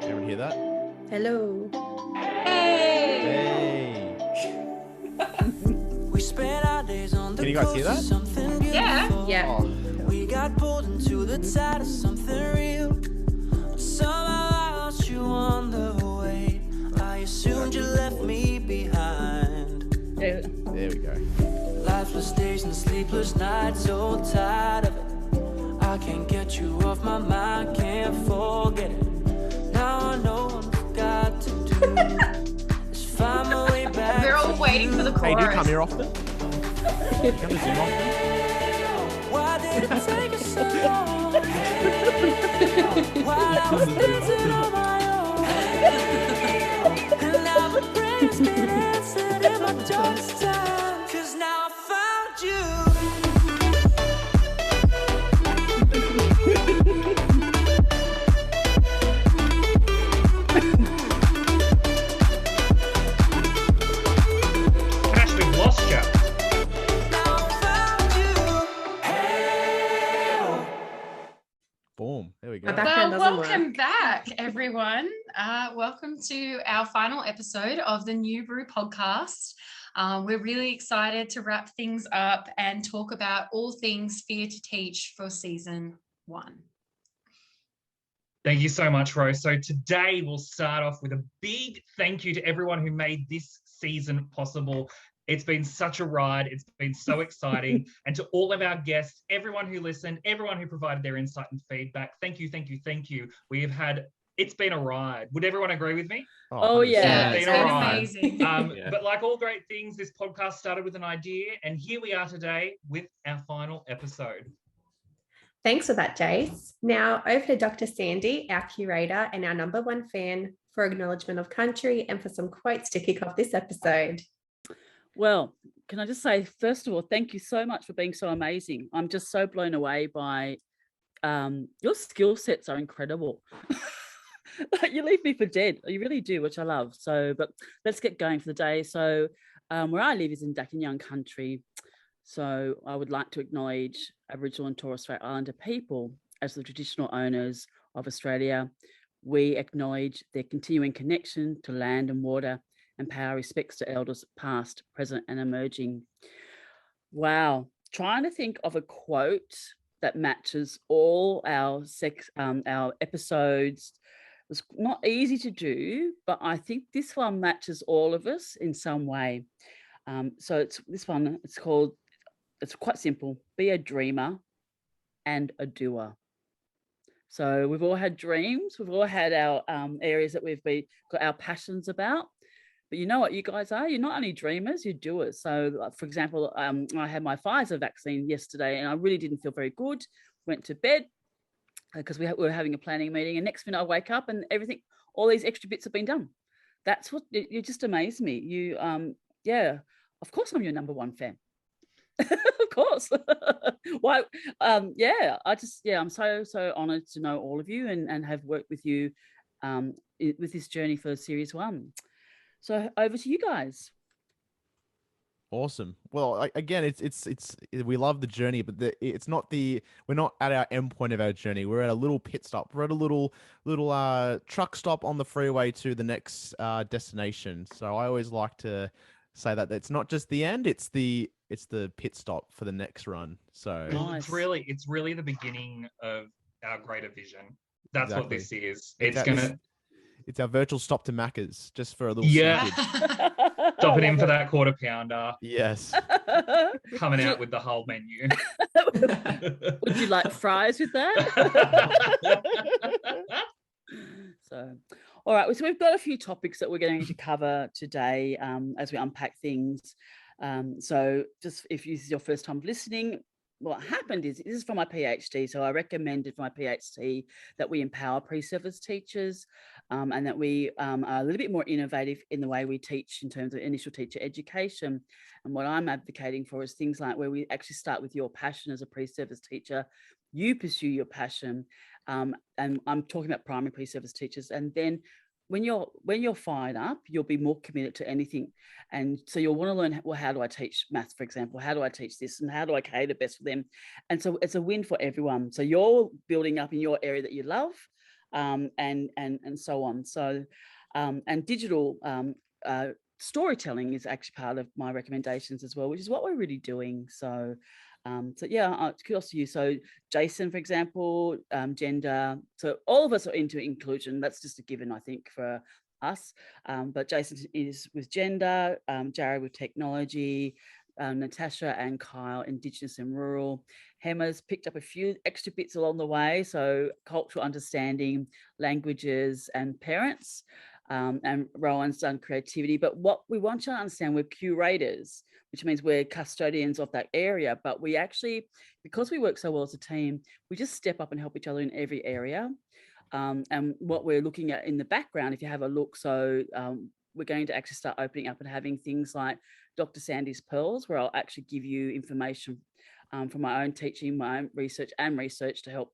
Everyone hear that? Hello. Hey. We spent our days on the Can you guys hear that? something Yeah. beautiful. Yeah. Oh, We got pulled into the tide of something real. But somehow I lost you on the way. I assumed you left me behind. Yeah. there we go. Lifeless days and sleepless nights, so tired of it. I can't get you off my mind, can't forget it. Now I know what I've got to do is find my way back. We're all waiting for the Hey, do you chorus. come here often? Do you come to Zoom often? Why did it take us so long? While I was dancing on my own. And now my prayers been answered in my darkest time. 'Cause now I found you. Ash, we've lost you. Now I found you. Hey, Boom. There we My go. background Well, doesn't welcome work. back, everyone. Welcome to our final episode of the New Brew podcast. We're really excited to wrap things up and talk about all things Fear to Teach for season 1. Thank you so much, Rose. So today we'll start off with a big thank you to everyone who made this season possible. It's been such a ride. It's been so exciting. And to all of our guests, everyone who listened, everyone who provided their insight and feedback, thank you, thank you, thank you. It's been a ride. Would everyone agree with me? Oh, yeah. It's been been a ride. amazing. Yeah. But like all great things, this podcast started with an idea, and here we are today with our final episode. Thanks for that, Jace. Now over to Dr. Sandy, our curator and our #1 fan, for acknowledgement of country and for some quotes to kick off this episode. Well, can I just say, first of all, thank you so much for being so amazing. I'm just so blown away by your skill sets are incredible. Like, you leave me for dead. You really do, which I love. So, but let's get going for the day. So where I live is in Dakinyoung country. So I would like to acknowledge Aboriginal and Torres Strait Islander people as the traditional owners of Australia. We acknowledge their continuing connection to land and water and pay our respects to elders past, present and emerging. Wow. Trying to think of a quote that matches all our episodes was not easy to do, but I think this one matches all of us in some way. So it's quite simple. Be a dreamer and a doer. So we've all had dreams. We've all had our areas that we've got our passions about. But you know what you guys are? You're not only dreamers, you're doers. So, like, for example, I had my Pfizer vaccine yesterday and I really didn't feel very good. Went to bed because we were having a planning meeting. And next minute I wake up and everything, all these extra bits have been done. That's what, you just amaze me. You, yeah, of course I'm your #1 fan. Of course. Why? Yeah, I'm so honored to know all of you and have worked with you with this journey for series 1. So over to you guys. Awesome. Well, again, it's we love the journey, but we're not at our end point of our journey. We're at a little pit stop. We're at a little truck stop on the freeway to the next destination. So I always like to say that it's not just the end; it's the pit stop for the next run. So Nice. It's really the beginning of our greater vision. That's what this is. It's our virtual stop to Macca's, just for a little Yeah. snippet. Dropping in for that quarter pounder, Yes. coming out with the whole menu. Would you like fries with that? So, all right. So we've got a few topics that we're going to cover today as we unpack things. So just if this is your first time listening, what happened is, this is for my PhD. So I recommended for my PhD that we empower pre-service teachers and that we are a little bit more innovative in the way we teach in terms of initial teacher education. And what I'm advocating for is things like where we actually start with your passion as a pre-service teacher, you pursue your passion. And I'm talking about primary pre-service teachers. And then when you're fired up, you'll be more committed to anything. And so you'll want to learn, well, how do I teach maths, for example? How do I teach this? And how do I cater best for them? And so it's a win for everyone. So you're building up in your area that you love. and so on. So, and digital storytelling is actually part of my recommendations as well, which is what we're really doing. So, yeah, kudos to you. So Jason, for example, gender. So all of us are into inclusion. That's just a given, I think, for us. But Jason is with gender, Jared with technology, Natasha and Kyle, Indigenous and rural. Hema's picked up a few extra bits along the way. So cultural understanding, languages and parents. And Rowan's done creativity. But what we want you to understand, we're curators, which means we're custodians of that area. But we actually, because we work so well as a team, we just step up and help each other in every area. And what we're looking at in the background, if you have a look, so we're going to actually start opening up and having things like Dr. Sandy's Pearls, where I'll actually give you information from my own teaching, my own research to help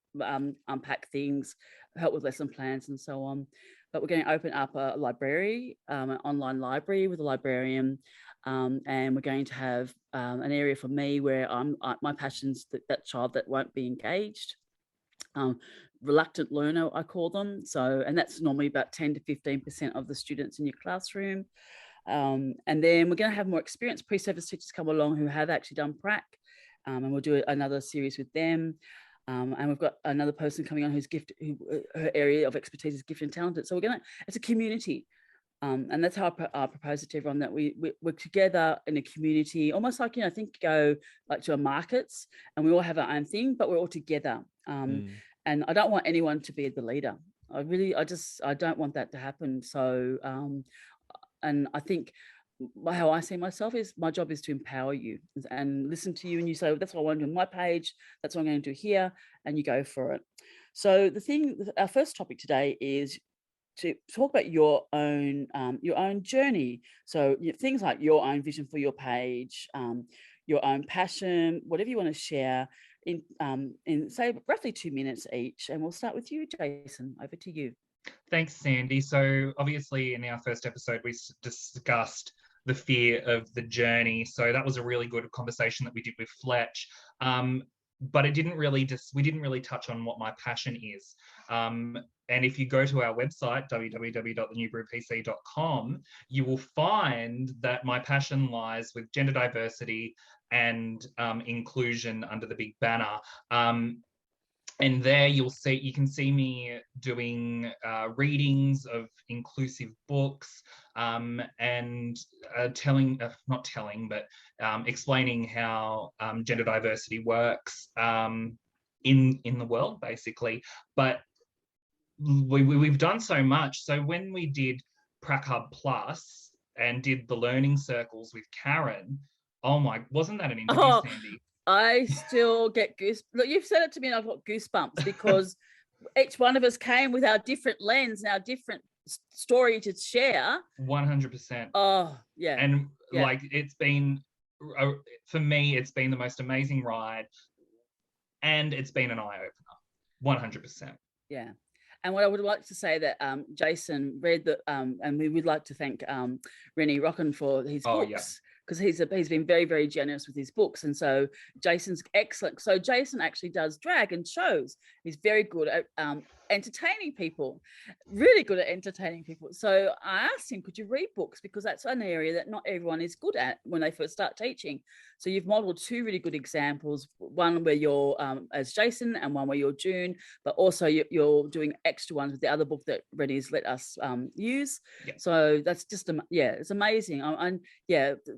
unpack things, help with lesson plans and so on. But we're going to open up a library, an online library with a librarian, and we're going to have an area for me where my passion's that child that won't be engaged. Reluctant learner, I call them. So, and that's normally about 10 to 15% of the students in your classroom. And then we're going to have more experienced pre-service teachers come along who have actually done prac, and we'll do another series with them. And we've got another person coming on who's gifted, her area of expertise is gifted and talented. So it's a community. And that's how I propose it to everyone, that we're together in a community, almost like, I think go like to a markets and we all have our own thing, but we're all together. And I don't want anyone to be the leader. I don't want that to happen. So, and I think how I see myself is my job is to empower you and listen to you. And you say, well, that's what I want to do on my page. That's what I'm going to do here. And you go for it. So our first topic today is to talk about your own journey. So things like your own vision for your page, your own passion, whatever you want to share in say roughly 2 minutes each. And we'll start with you, Jason. Over to you. Thanks, Sandy. So obviously in our first episode, we discussed the fear of the journey. So that was a really good conversation that we did with Fletch. But we didn't really touch on what my passion is. And if you go to our website, www.thenewbrewpc.com, you will find that my passion lies with gender diversity and inclusion under the big banner. And there you can see me doing readings of inclusive books and explaining how gender diversity works in the world, basically. But we've done so much. So when we did Prac Hub Plus and did the learning circles with Karen, wasn't that an interview, Sandy? I still get goosebumps. Look, you've said it to me and I've got goosebumps because each one of us came with our different lens and our different story to share. 100%. Oh, yeah. And like, it's been, for me, it's been the most amazing ride and it's been an eye-opener, 100%. Yeah. And what I would like to say that Jason read that, and we would like to thank Rennie Rocken for his books, because he's been very, very generous with his books. And so Jason's excellent. So Jason actually does drag and shows. He's very good at entertaining people, really good at entertaining people. So I asked him, could you read books? Because that's an area that not everyone is good at when they first start teaching. So you've modeled two really good examples, one where you're as Jason and one where you're June, but also you're doing extra ones with the other book that Reddy's let us use. Yeah. So that's just, it's amazing. And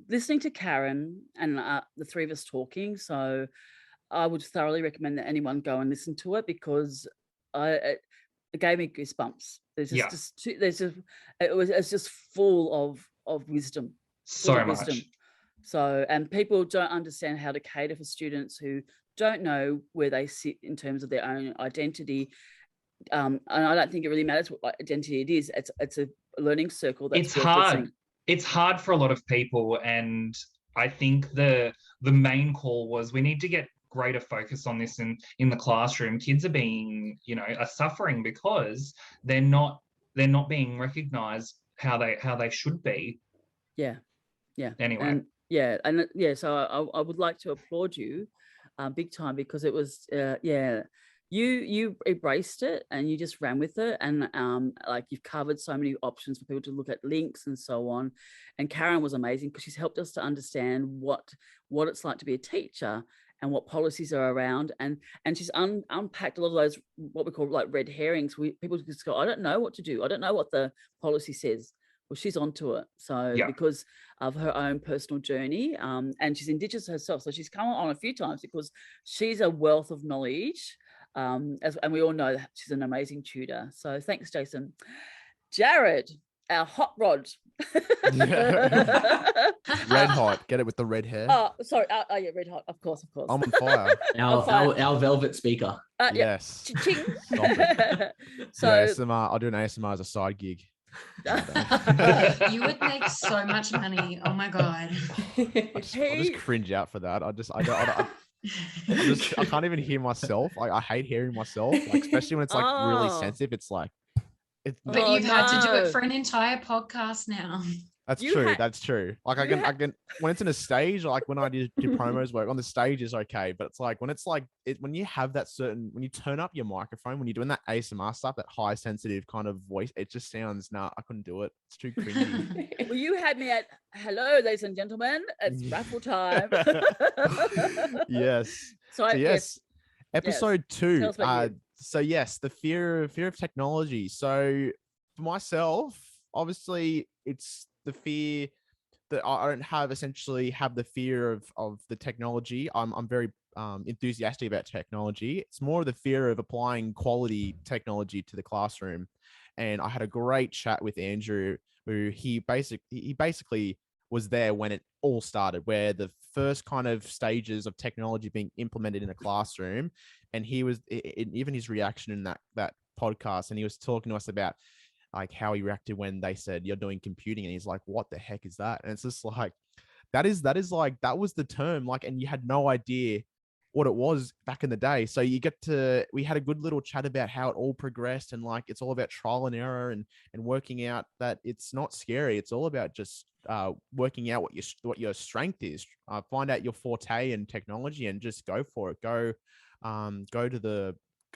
listening to Karen and the three of us talking. So I would thoroughly recommend that anyone go and listen to it, because it gave me goosebumps. It's just full of wisdom. So much. So, and people don't understand how to cater for students who don't know where they sit in terms of their own identity. And I don't think it really matters what identity it is. It's a learning circle. That's hard. It's hard for a lot of people. And I think the main call was we need to get greater focus on this in the classroom. Kids are being, are suffering because they're not being recognized how they should be. Yeah. Anyway. So I would like to applaud you big time, because it was you embraced it and you just ran with it, and like you've covered so many options for people to look at links and so on. And Karen was amazing because she's helped us to understand what it's like to be a teacher and what policies are around, and she's unpacked a lot of those what we call like red herrings. People just go, I don't know what to do, I don't know what the policy says. Well, she's onto it. So because of her own personal journey, and she's Indigenous herself, so she's come on a few times because she's a wealth of knowledge. And we all know that she's an amazing tutor. So thanks, Jason. Jared, our hot rod. Red hot. Get it with the red hair. Oh, sorry. Oh, yeah, red hot. Of course. I'm on fire. Our velvet speaker. Yes. Ching. Stop it. So ASMR. I'll do an ASMR as a side gig. You would make so much money. Oh my God. I'll just cringe out for that. I can't even hear myself. I hate hearing myself, like, especially when it's like really sensitive. It's like, but you've had to do it for an entire podcast now. That's true. That's true. Like I can when it's in a stage, like when I do promos work on the stage is okay, but it's like when it's like when you have that certain, when you turn up your microphone, when you're doing that ASMR stuff, that high sensitive kind of voice, it just sounds I couldn't do it. It's too cringy. Well, you had me at hello, ladies and gentlemen. It's raffle time. Yes. So yes. Episode 2. So yes, the fear of technology. So for myself, obviously, it's the fear that I don't have the fear of the technology. I'm very enthusiastic about technology. It's more of the fear of applying quality technology to the classroom. And I had a great chat with Andrew, who he basically was there when it all started, where the first kind of stages of technology being implemented in a classroom. And he was even his reaction in that podcast, and he was talking to us about like how he reacted when they said you're doing computing, and he's like, what the heck is that? And it's just like that was the term, like, and you had no idea what it was back in the day. So we had a good little chat about how it all progressed, and like it's all about trial and error and working out that it's not scary. It's all about just working out what your strength is. Find out your forte in technology and just go for it.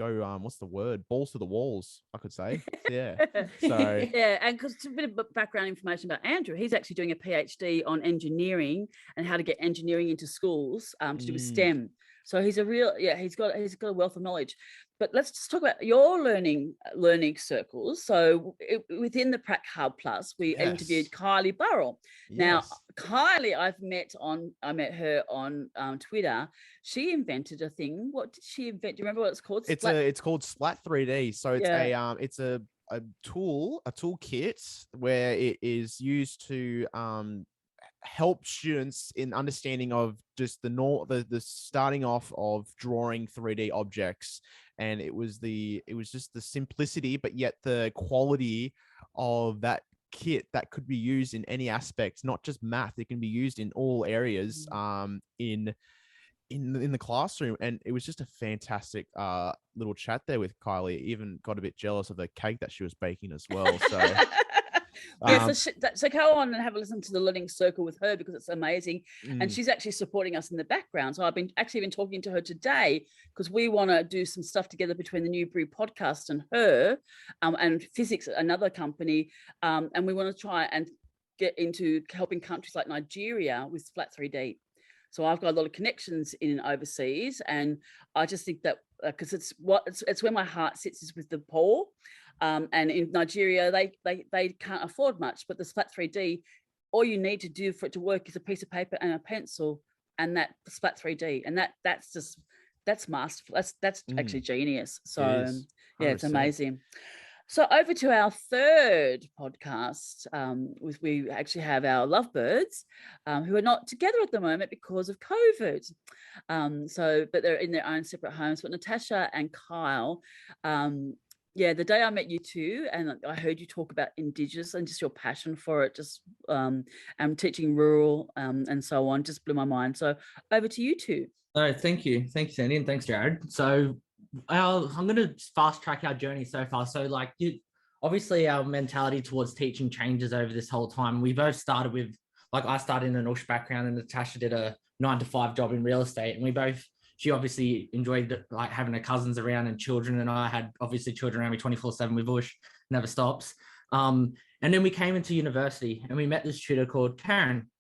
What's the word? Balls to the walls, I could say. Yeah. So yeah, and because a bit of background information about Andrew, he's actually doing a PhD on engineering and how to get engineering into schools to do with STEM. So he's he's got a wealth of knowledge. But let's just talk about your learning circles. So within the Prac Hub Plus, we interviewed Kylie Burrell. Yes. Now, Kylie, I met her on Twitter. She invented a thing. What did she invent? Do you remember what it's called? It's called Splat 3D. So it's a toolkit where it is used to help students in understanding of just the starting off of drawing 3D objects. And it was just the simplicity, but yet the quality of that kit that could be used in any aspects, not just math. It can be used in all areas in the classroom. And it was just a fantastic little chat there with Kylie. Even got a bit jealous of the cake that she was baking as well. So so go on and have a listen to the Learning Circle with her, because it's amazing. And she's actually supporting us in the background. So I've been talking to her today because we want to do some stuff together between the New Brew podcast and her and Physics, another company. And we want to try and get into helping countries like Nigeria with Splat 3D. So I've got a lot of connections in overseas, and I just think that because it's where my heart sits, is with the poor. And in Nigeria, they can't afford much, but the Splat 3D, all you need to do for it to work is a piece of paper and a pencil, and that Splat 3D, and that's masterful. That's actually genius. So it's amazing. So over to our third podcast, we actually have our lovebirds, who are not together at the moment because of COVID. But they're in their own separate homes. But Natasha and Kyle, the day I met you two, and I heard you talk about Indigenous and just your passion for it, just teaching rural and so on, just blew my mind. So over to you two. Oh, thank you, Sandy, and thanks, Jared. So I'm going to fast track our journey so far. So obviously our mentality towards teaching changes over this whole time. We both started with, I started in an USH background, and Natasha did a 9-to-5 job in real estate, and we both she obviously enjoyed like having her cousins around and children, and I had obviously children around me 24/7 with Bush, never stops. And then we came into university and we met this tutor called Karen.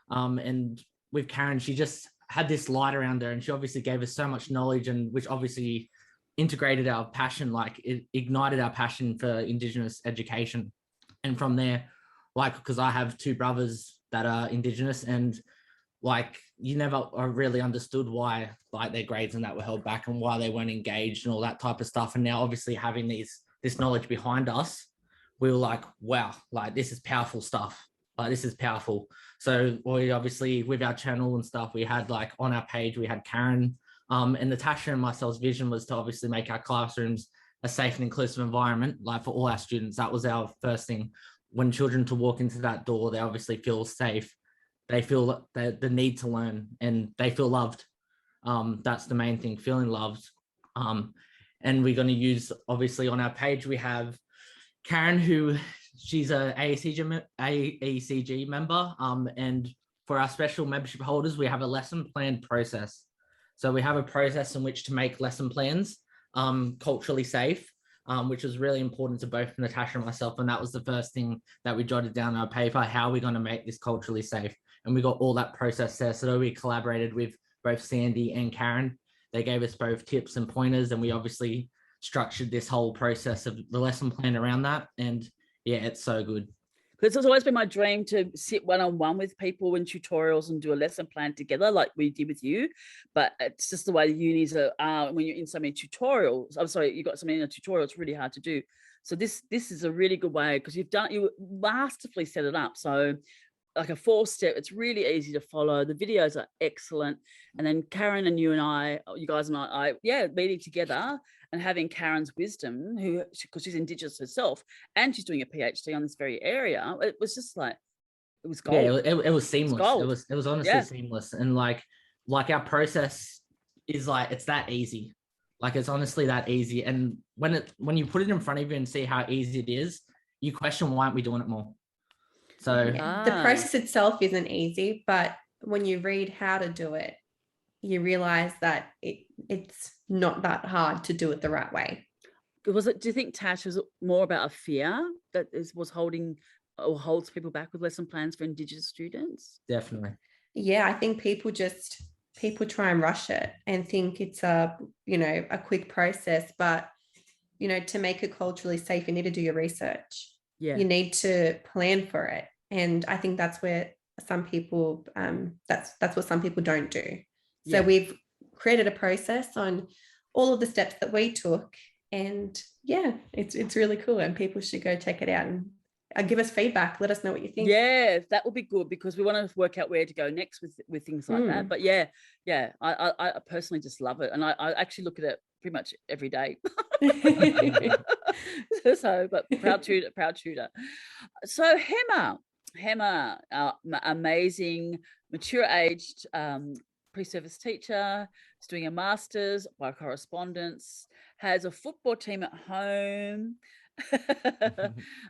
And with Karen, she just had this light around her, and she obviously gave us so much knowledge, and which obviously integrated our passion, like it ignited our passion for Indigenous education. And from there, like, because I have two brothers that are Indigenous, and like you never really understood why like their grades and that were held back and why they weren't engaged and all that type of stuff. And now obviously having this knowledge behind us, we were like, wow, like this is powerful stuff. Like this is powerful. So we obviously with our channel and stuff, we had like on our page, we had Karen, and Natasha and myself's vision was to obviously make our classrooms a safe and inclusive environment, like for all our students. That was our first thing. When children to walk into that door, they obviously feel safe. They feel the need to learn and they feel loved. That's the main thing, feeling loved. And we're going to use, obviously on our page, we have Karen, who she's a AECG member. And for our special membership holders, we have a lesson plan process. So we have a process in which to make lesson plans culturally safe, which was really important to both Natasha and myself. And that was the first thing that we jotted down on our paper, how are we going to make this culturally safe? And we got all that process there. So we collaborated with both Sandy and Karen. They gave us both tips and pointers, and we obviously structured this whole process of the lesson plan around that. And yeah, it's so good. Because it's always been my dream to sit one-on-one with people in tutorials and do a lesson plan together like we did with you. But it's just the way the unis are when you're in so many tutorials. I'm sorry, you got something in a tutorial, it's really hard to do. So this is a really good way because you masterfully set it up. So like a 4-step, it's really easy to follow. The videos are excellent. And then Karen and you guys and I meeting together and having Karen's wisdom, because she's Indigenous herself and she's doing a PhD on this very area. It was just like, it was gold. Yeah, it was seamless. It was honestly seamless. And like our process is like, it's that easy. Like it's honestly that easy. And when you put it in front of you and see how easy it is, you question, why aren't we doing it more? So the process itself isn't easy, but when you read how to do it, you realize that it's not that hard to do it the right way. Do you think, Tash, was it more about a fear that was holding or holds people back with lesson plans for Indigenous students? Definitely. Yeah, I think people try and rush it and think it's a quick process, but to make it culturally safe, you need to do your research. Yeah. You need to plan for it. And I think that's where some people, that's what some people don't do. So we've created a process on all of the steps that we took. And yeah, it's really cool. And people should go check it out and give us feedback. Let us know what you think. Yeah, that would be good because we want to work out where to go next with things like that. But yeah, I personally just love it. And I actually look at it pretty much every day. But proud tutor. So Hema, amazing, mature-aged pre-service teacher. Is doing a master's by correspondence. Has a football team at home.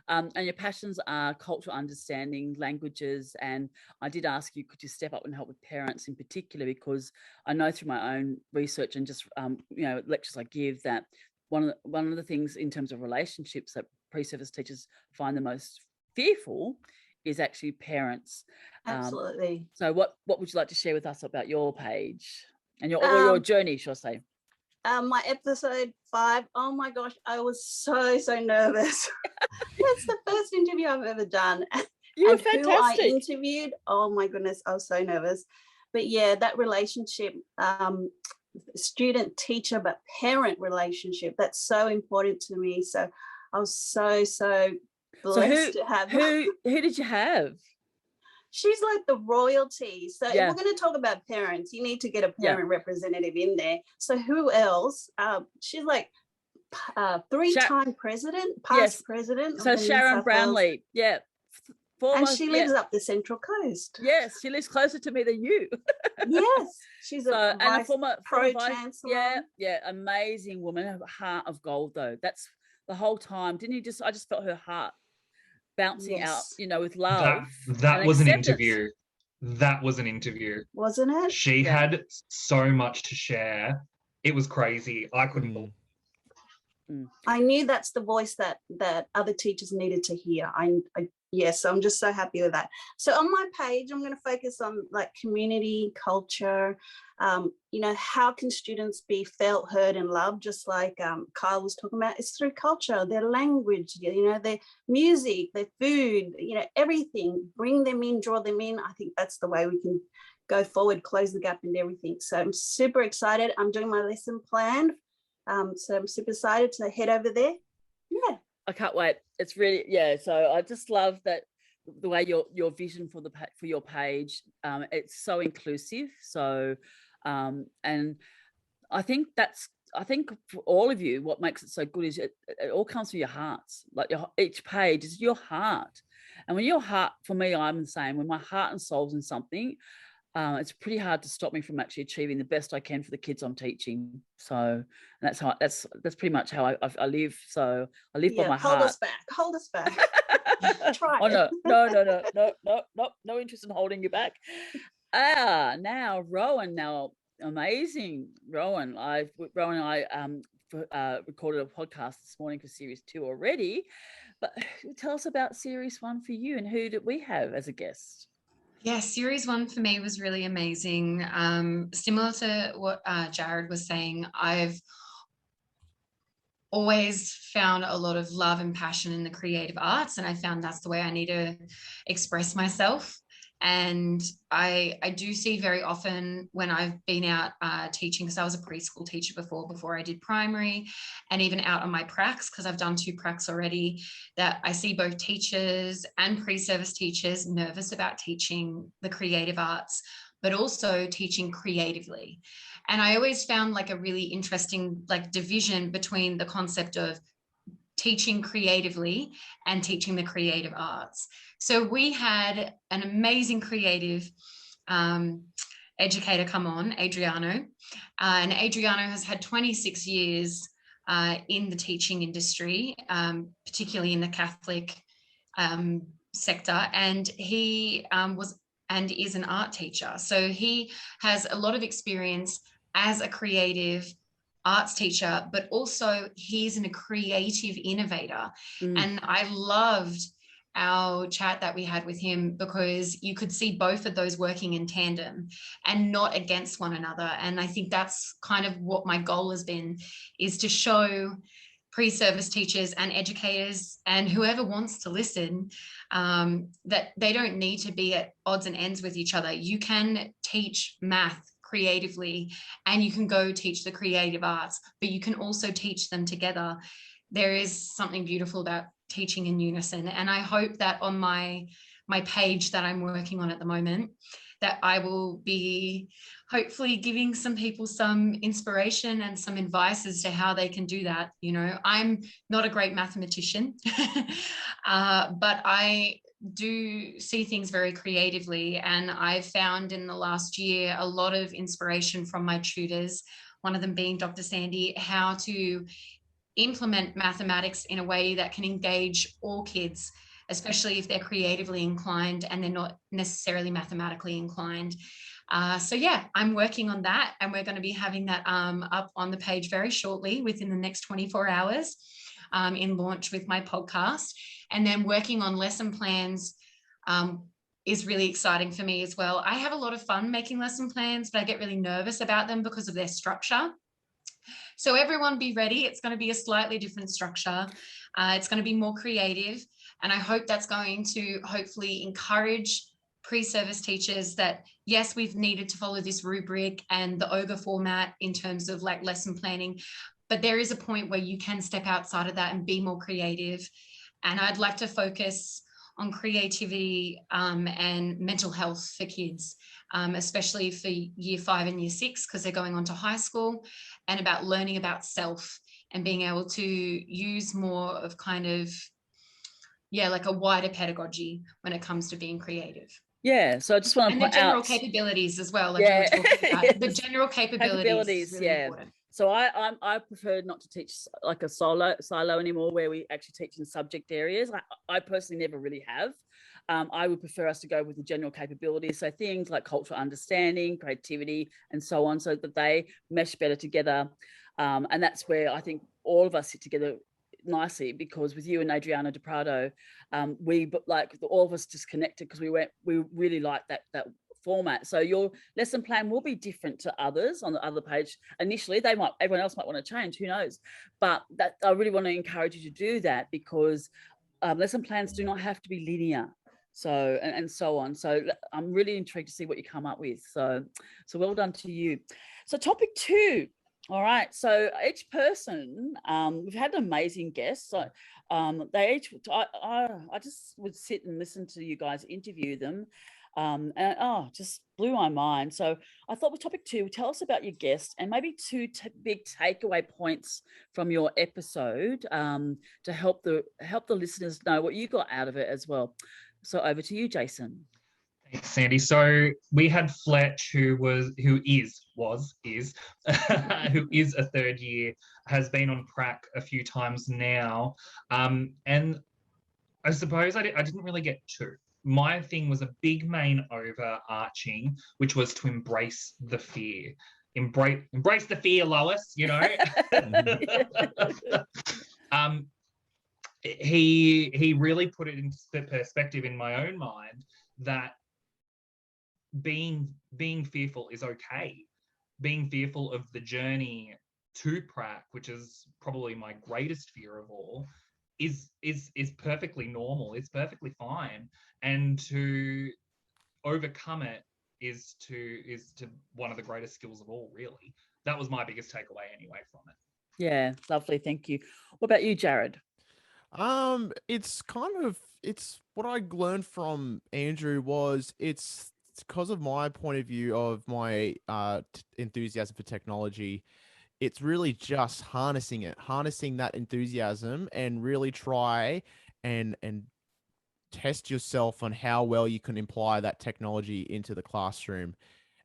And your passions are cultural understanding, languages, and I did ask you, could you step up and help with parents in particular, because I know through my own research and just lectures I give that one of the things in terms of relationships that pre-service teachers find the most fearful is actually parents. Absolutely. So what would you like to share with us about your page and your journey, shall I say? My episode 5, oh my gosh, I was so nervous. It's the first interview I've ever done. You were fantastic. Who I interviewed, oh my goodness, I was so nervous. But yeah, that relationship, student teacher but parent relationship, that's so important to me. So I was so blessed to have who did you have? She's like the royalty. So if we're going to talk about parents, you need to get a parent representative in there. So who else? She's like 3-time president, past president. So Sharon Brownlee, and she lives up the Central Coast. Yes, she lives closer to me than you. Yes, she's a former pro-chancellor. Yeah, amazing woman. Her heart of gold, though. That's the whole time. Didn't you I just felt her heart bouncing out, with love. That was an interview. that was an interview. Wasn't it? She Yeah. had so much to share. It was crazy. I couldn't believe. I knew that's the voice that other teachers needed to hear. Yes, so I'm just so happy with that. So on my page, I'm going to focus on like community, culture, how can students be felt, heard and loved, just like Kyle was talking about. It's through culture, their language, their music, their food, everything. Bring them in, draw them in. I think that's the way we can go forward, close the gap and everything. So I'm super excited. I'm doing my lesson plan. So I'm super excited to head over there. Yeah. I can't wait. It's really, so I just love that the way your vision for your page, it's so inclusive. So and I think for all of you, what makes it so good is it all comes from your hearts. Like each page is your heart. And when your heart, for me, I'm the same. When my heart and soul's in something, it's pretty hard to stop me from actually achieving the best I can for the kids I'm teaching. So that's pretty much how I live. So I live by my heart. Hold us back. Try. Oh no interest in holding you back. Now Rowan, amazing Rowan. Rowan and I recorded a podcast this morning for series 2 already. But tell us about series 1 for you, and who did we have as a guest? Yeah, series 1 for me was really amazing. Similar to what Jared was saying, I've always found a lot of love and passion in the creative arts, and I found that's the way I need to express myself. And I do see very often when I've been out teaching, because I was a preschool teacher before I did primary, and even out on my pracs, because I've done 2 pracs already, that I see both teachers and pre-service teachers nervous about teaching the creative arts, but also teaching creatively. And I always found like a really interesting like division between the concept of teaching creatively and teaching the creative arts. So we had an amazing creative educator come on, Adriano. And Adriano has had 26 years in the teaching industry, particularly in the Catholic sector. And he was and is an art teacher. So he has a lot of experience as a creative arts teacher, but also he's a creative innovator. And I loved our chat that we had with him because you could see both of those working in tandem and not against one another. And I think that's kind of what my goal has been, is to show pre-service teachers and educators and whoever wants to listen that they don't need to be at odds and ends with each other. You can teach math creatively and you can go teach the creative arts, but you can also teach them together. There is something beautiful about teaching in unison. And I hope that on my page that I'm working on at the moment, that I will be hopefully giving some people some inspiration and some advice as to how they can do that. I'm not a great mathematician, but I do see things very creatively. And I've found in the last year a lot of inspiration from my tutors, one of them being Dr. Sandy, how to implement mathematics in a way that can engage all kids, especially if they're creatively inclined and they're not necessarily mathematically inclined. So yeah, I'm working on that, and we're going to be having that up on the page very shortly, within the next 24 hours, in launch with my podcast. And then working on lesson plans is really exciting for me as well. I have a lot of fun making lesson plans, but I get really nervous about them because of their structure. So everyone be ready. It's going to be a slightly different structure. It's going to be more creative. And I hope that's going to hopefully encourage pre-service teachers that, yes, we've needed to follow this rubric and the ogre format in terms of like lesson planning, but there is a point where you can step outside of that and be more creative. And I'd like to focus on creativity and mental health for kids, especially for year 5 and year 6, because they're going on to high school, and about learning about self and being able to use more of kind of, like a wider pedagogy when it comes to being creative. Yeah, so I just want to and point the general out capabilities as well, like we were talking about. The general capabilities is really important. So I prefer not to teach like a silo anymore, where we actually teach in subject areas. I personally never really have. I would prefer us to go with the general capabilities, so things like cultural understanding, creativity, and so on, so that they mesh better together. And that's where I think all of us sit together nicely, because with you and Adriana De Prado, we like all of us just connected because we really like that format. So your lesson plan will be different to others on the other page. Initially, everyone else might want to change, who knows? But that I really want to encourage you to do that, because lesson plans do not have to be linear. So and so on. So I'm really intrigued to see what you come up with. So well done to you. So topic 2. All right. So each person, we've had amazing guests. So they each, I just would sit and listen to you guys interview them. And just blew my mind. So I thought with topic 2, tell us about your guest and maybe 2 big takeaway points from your episode, to help the listeners know what you got out of it as well. So over to you, Jason. Thanks, Sandy. So we had Fletch, who is a third year, has been on prac a few times now, and I suppose I didn't really get 2. My thing was a big main overarching, which was to embrace the fear. Embrace the fear, Lois, you know. He really put it into perspective in my own mind that being fearful is okay. Being fearful of the journey to prac, which is probably my greatest fear of all, is perfectly normal. It's perfectly fine, and to overcome it is one of the greatest skills of all. Really, that was my biggest takeaway anyway from it. Yeah, lovely. Thank you. What about you, Jared? It's what I learned from Andrew was it's because of my point of view of my enthusiasm for technology. It's really just harnessing that enthusiasm, and really try and test yourself on how well you can apply that technology into the classroom.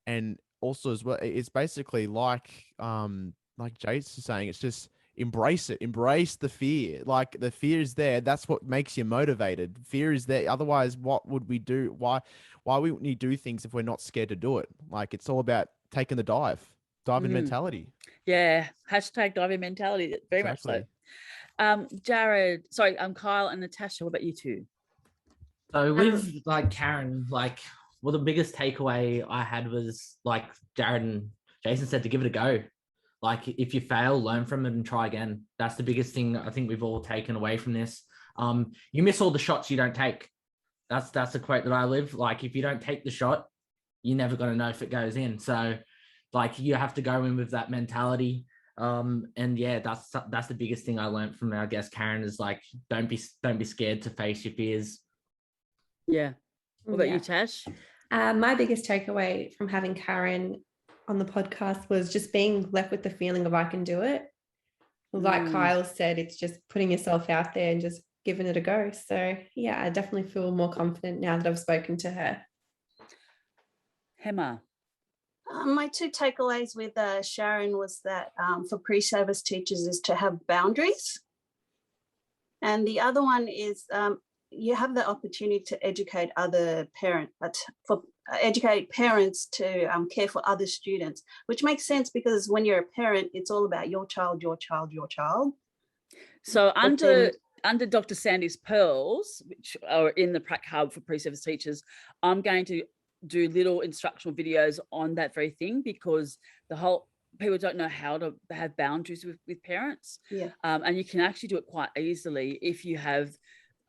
And also as well, it's basically like Jace is saying, it's just embrace it, embrace the fear. Like, the fear is there, that's what makes you motivated. Fear is there, otherwise what would we do? Why would we do things if we're not scared to do it? Like, it's all about taking the diving mentality. Yeah, hashtag diving mentality, very Exactly. much so. Jared, sorry, Kyle and Natasha, what about you 2? So with like Karen, like, well, the biggest takeaway I had was, like Jared and Jason said, to give it a go. Like, if you fail, learn from it and try again. That's the biggest thing I think we've all taken away from this. You miss all the shots you don't take. That's a quote that I live. Like, if you don't take the shot, you're never going to know if it goes in. So, like, you have to go in with that mentality. And yeah, that's the biggest thing I learned from our guest Karen, is like, don't be scared to face your fears. Yeah. What about you, Tash? My biggest takeaway from having Karen on the podcast was just being left with the feeling of I can do it. Like Kyle said, it's just putting yourself out there and just giving it a go. So yeah, I definitely feel more confident now that I've spoken to her. Hema. My 2 takeaways with Sharon was that for pre-service teachers is to have boundaries. And the other one is you have the opportunity to educate other educate parents to care for other students, which makes sense, because when you're a parent, it's all about your child, your child, your child. So under Dr. Sandy's pearls, which are in the prac hub for pre-service teachers, I'm going to do little instructional videos on that very thing, because people don't know how to have boundaries with parents. Yeah. And you can actually do it quite easily if you have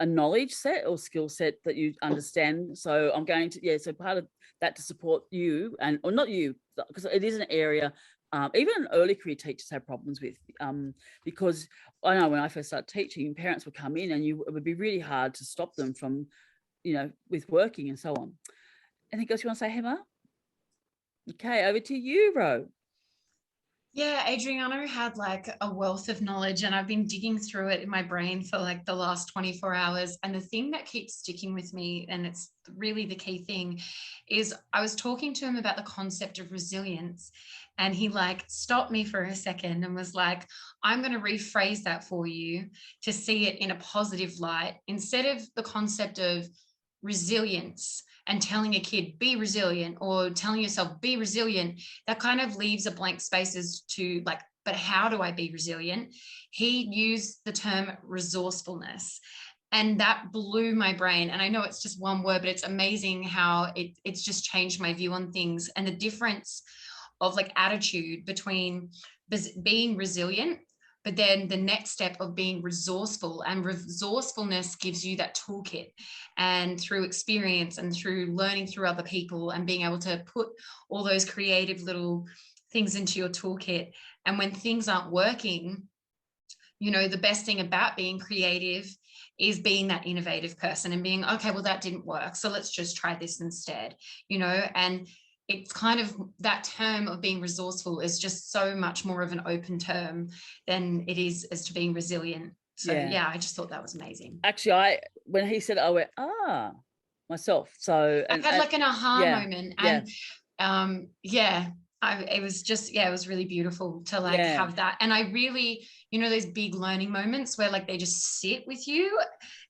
a knowledge set or skill set that you understand. So I'm going to, so part of that to support you, or not you, because it is an area even early career teachers have problems with, because I know when I first started teaching, parents would come in and it would be really hard to stop them from, with working and so on. Anything else you want to say, Hema? Okay, over to you, Ro. Yeah, Adriano had like a wealth of knowledge, and I've been digging through it in my brain for like the last 24 hours. And the thing that keeps sticking with me, and it's really the key thing, is I was talking to him about the concept of resilience, and he like stopped me for a second and was like, I'm going to rephrase that for you to see it in a positive light. Instead of the concept of resilience and telling a kid be resilient, or telling yourself be resilient, that kind of leaves a blank spaces to like, but how do I be resilient? He used the term resourcefulness, and that blew my brain. And I know it's just one word, but it's amazing how it's just changed my view on things, and the difference of like attitude between being resilient, but then the next step of being resourceful. And resourcefulness gives you that toolkit, and through experience and through learning through other people and being able to put all those creative little things into your toolkit. And when things aren't working, you know, the best thing about being creative is being that innovative person and being, okay, well, that didn't work, so let's just try this instead, you know. And it's kind of that term of being resourceful is just so much more of an open term than it is as to being resilient. So yeah, I just thought that was amazing. Actually, when he said it, I went, myself. So I had like an aha moment. And it was just, it was really beautiful to like have that. And I really, you know, those big learning moments where like they just sit with you.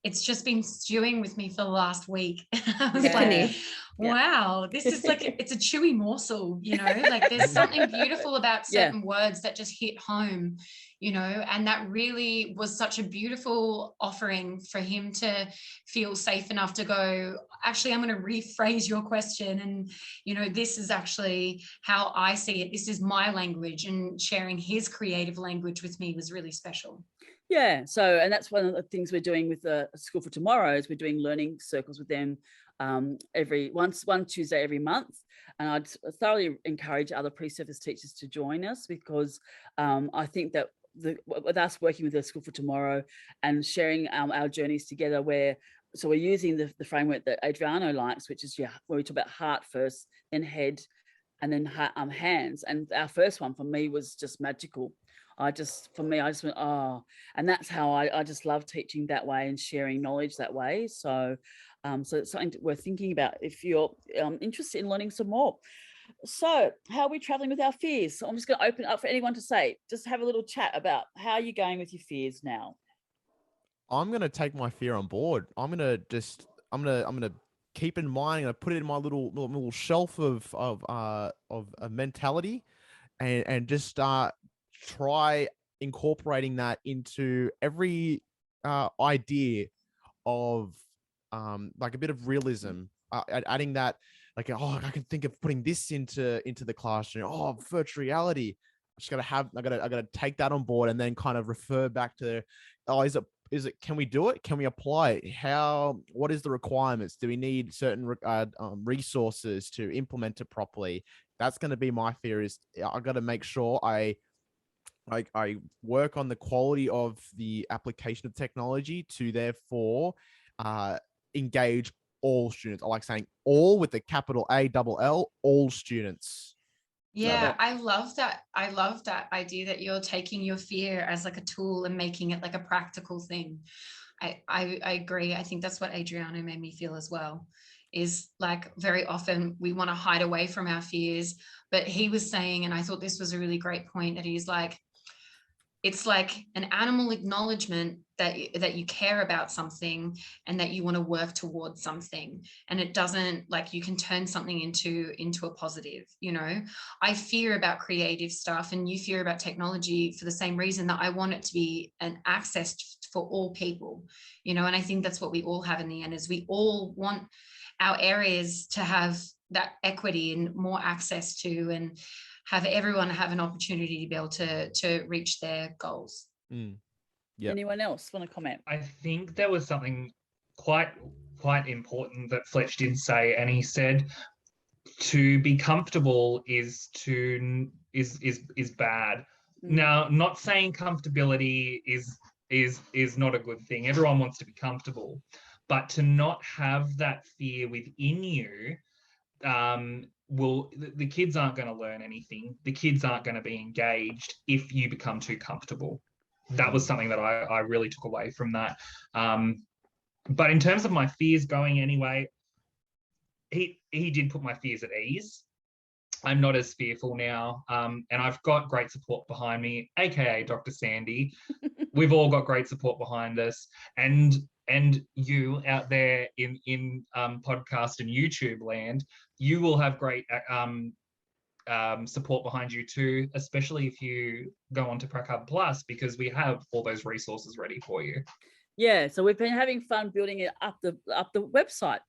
It's just been stewing with me for the last week. I was like, wow, this is like, it's a chewy morsel, you know, like there's something beautiful about certain words that just hit home, you know. And that really was such a beautiful offering for him to feel safe enough to go, actually, I'm going to rephrase your question. And, you know, this is actually how I see it. This is my language, and sharing his creative language with me was really special. Yeah. So, and that's one of the things we're doing with the School for Tomorrow is we're doing learning circles with them one Tuesday every month. And I'd thoroughly encourage other pre-service teachers to join us, because I think that with us working with the School for Tomorrow and sharing our journeys together, so we're using the framework that Adriano likes, which is where we talk about heart first, then head, and then hands. And our first one for me was just magical. I just went, oh, and that's how I just love teaching that way and sharing knowledge that way. So, so it's something we're thinking about if you're interested in learning some more. So how are we traveling with our fears? So I'm just going to open it up for anyone to say, just have a little chat about how you're going with your fears now. I'm going to take my fear on board. I'm going to keep in mind, I'm going to put it in my little shelf of a mentality, and just try incorporating that into every idea of like a bit of realism, adding that, like, oh, I can think of putting this into the classroom. Oh, virtual reality. I gotta take that on board, and then kind of refer back to, oh, is it, can we do it? Can we apply it? What is the requirements? Do we need certain resources to implement it properly? That's going to be my fear. Is I got to make sure I work on the quality of the application of technology to therefore engage all students. I like saying all with the capital ALL, all students. Yeah, I love that. I love that idea that you're taking your fear as like a tool and making it like a practical thing. I agree. I think that's what Adriano made me feel as well, is like very often we want to hide away from our fears. But he was saying, and I thought this was a really great point, that he's like, it's like an animal acknowledgement that you care about something and that you want to work towards something. And it doesn't, like, you can turn something into a positive, you know. I fear about creative stuff, and you fear about technology for the same reason, that I want it to be an access for all people, you know. And I think that's what we all have in the end, is we all want our areas to have that equity and more access to, and have everyone have an opportunity to be able to reach their goals. Yeah. Anyone else want to comment? I think there was something quite important that Fletch did say, and he said to be comfortable is bad. Now, not saying comfortability is not a good thing. Everyone wants to be comfortable, but to not have that fear within you, the kids aren't going to learn anything. The kids aren't going to be engaged if you become too comfortable. That was something that I really took away from that. But in terms of my fears going anyway, he did put my fears at ease. I'm not as fearful now. And I've got great support behind me, aka Dr. Sandy. We've all got great support behind us. And you out there in podcast and YouTube land, you will have great support behind you too, especially if you go on to Prac Hub Plus, because we have all those resources ready for you. Yeah, so we've been having fun building it up the website.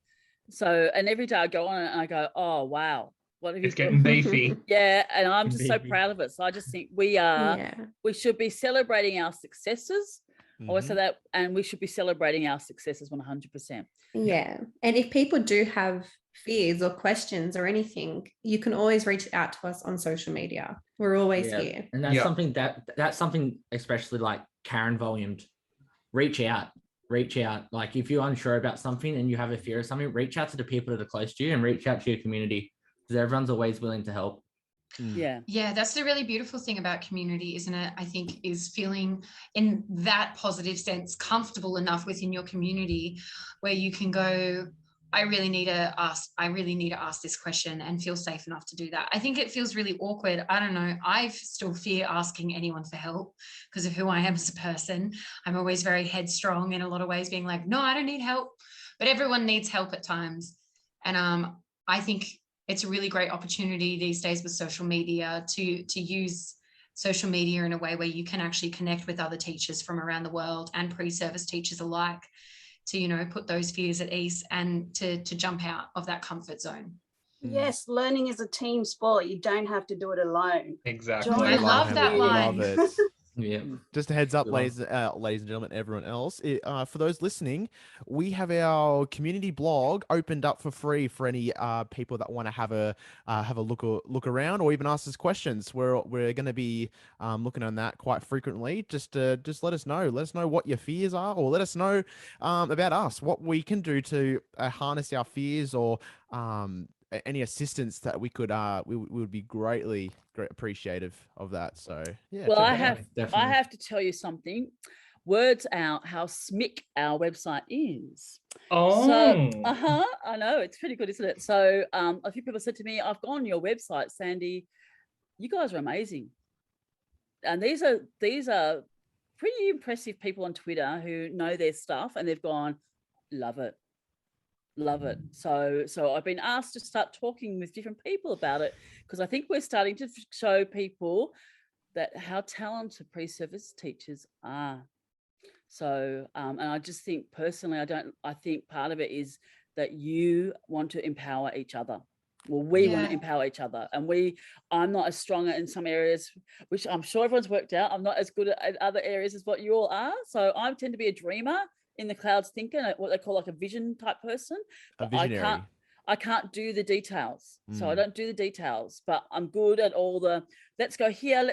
So, and every day I go on and I go, oh wow, what have you? It's getting beefy. Yeah, and I'm just so Beefy. proud of it. So I just think we should be celebrating our successes. Also that, and we should be celebrating our successes 100%. Yeah. And if people do have fears or questions or anything, you can always reach out to us on social media. We're always here. And that's something especially like Karen volumed. Reach out. Like if you're unsure about something and you have a fear of something, reach out to the people that are close to you and reach out to your community, because everyone's always willing to help. Yeah, that's the really beautiful thing about community, isn't it? I think is feeling in that positive sense comfortable enough within your community where you can go, I really need to ask this question, and feel safe enough to do that. I think it feels really awkward. I don't know. I still fear asking anyone for help because of who I am as a person. I'm always very headstrong in a lot of ways, being like, no, I don't need help. But everyone needs help at times. And I think it's a really great opportunity these days with social media to use social media in a way where you can actually connect with other teachers from around the world and pre-service teachers alike, to, you know, put those fears at ease and to jump out of that comfort zone. Yes, learning is a team sport. You don't have to do it alone. Exactly. Join I love that line. Love it. Yeah. Just a heads up, ladies and gentlemen, everyone else. For those listening, we have our community blog opened up for free for any people that want to have a look around, or even ask us questions. We're going to be looking on that quite frequently. Just let us know. Let us know what your fears are, or let us know about us, what we can do to harness our fears, or any assistance that we could we would be great appreciative of that. So yeah. Well, I Definitely. have to tell you something. Words out how smick our website is. Oh, So, I know, it's pretty good, isn't it? So a few people said to me, I've gone on your website, Sandy, you guys are amazing. And these are pretty impressive people on Twitter who know their stuff, and they've gone, love it. So I've been asked to start talking with different people about it, because I think we're starting to show people that how talented pre-service teachers are. So and I just think personally, I think part of it is that you want to empower each other. Well, we want to empower each other, and I'm not as strong in some areas, which I'm sure everyone's worked out. I'm not as good at other areas as what you all are. So I tend to be a dreamer, in the clouds thinker, what they call like a vision type person. A visionary. I can't do the details. So I don't do the details, but I'm good at all the let's go here.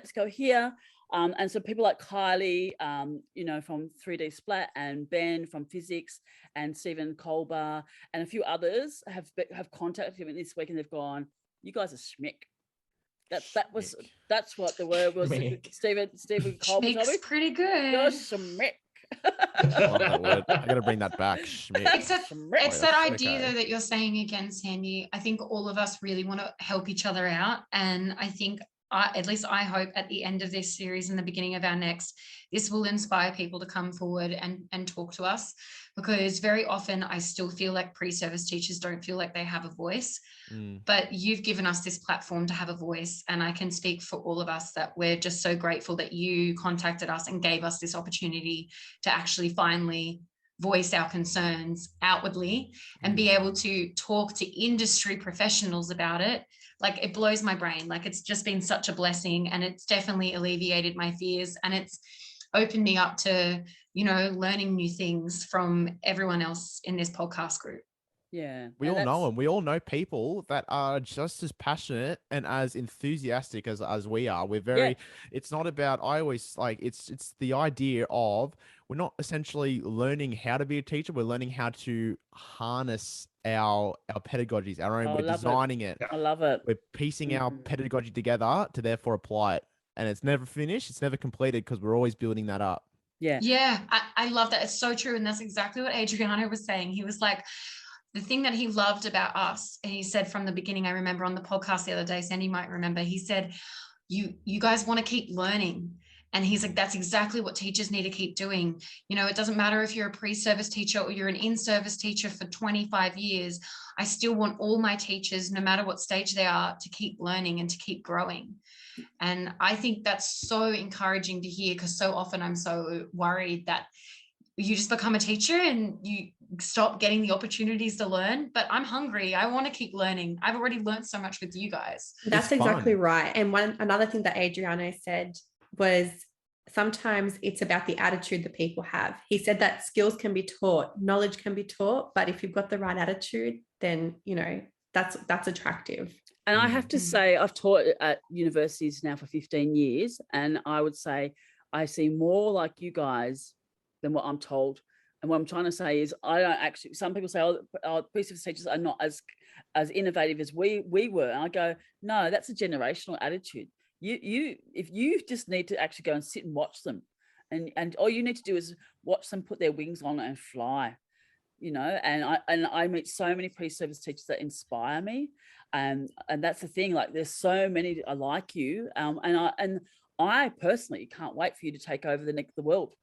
And so people like Kylie, from 3D Splat, and Ben from physics, and Stephen Colbar, and a few others have contacted me this week, and they've gone, you guys are schmick. That's what the word was. Stephen Colbar. Schmick's pretty good. You're schmick. I love that word. I got to bring that back. Schmick. It's that idea though that you're saying again, Sandy. I think all of us really want to help each other out, and I think at least I hope at the end of this series and the beginning of our next, this will inspire people to come forward and talk to us, because very often I still feel like pre-service teachers don't feel like they have a voice, but you've given us this platform to have a voice, and I can speak for all of us that we're just so grateful that you contacted us and gave us this opportunity to actually finally voice our concerns outwardly and be able to talk to industry professionals about it. Like, it blows my brain. Like, it's just been such a blessing, and it's definitely alleviated my fears, and it's opened me up to, learning new things from everyone else in this podcast group. Yeah. We And all know that's, them. We all know people that are just as passionate and as enthusiastic as we are. We're yeah, very, it's not about, I always like, it's the idea of, we're not essentially learning how to be a teacher. We're learning how to harness our pedagogies, our own, I we're love it. designing it. I love it. We're piecing our Mhm. pedagogy together to therefore apply it. And it's never finished. It's never completed because we're always building that up. Yeah. Yeah, I love that. It's so true. And that's exactly what Adriano was saying. He was like, the thing that he loved about us, and he said from the beginning, I remember on the podcast the other day, Sandy might remember, he said, you guys want to keep learning. And he's like, that's exactly what teachers need to keep doing. You know, it doesn't matter if you're a pre-service teacher or you're an in-service teacher for 25 years. I still want all my teachers, no matter what stage they are, to keep learning and to keep growing. And I think that's so encouraging to hear, because so often I'm so worried that you just become a teacher and you stop getting the opportunities to learn. But I'm hungry. I want to keep learning. I've already learned so much with you guys. That's It's exactly fun. right. And another thing that Adriano said was sometimes it's about the attitude that people have. He said that skills can be taught, knowledge can be taught, but if you've got the right attitude, then that's attractive. And I have to Mm. say, I've taught at universities now for 15 years, and I would say I see more like you guys than what I'm told. And what I'm trying to say is, I don't actually. Some people say, "Oh, pre-service teachers are not as innovative as we were." And I go, "No, that's a generational attitude. If you just need to actually go and sit and watch them, and all you need to do is watch them put their wings on and fly." And I meet so many pre-service teachers that inspire me, and that's the thing. Like, there's so many like you, and I personally can't wait for you to take over the world.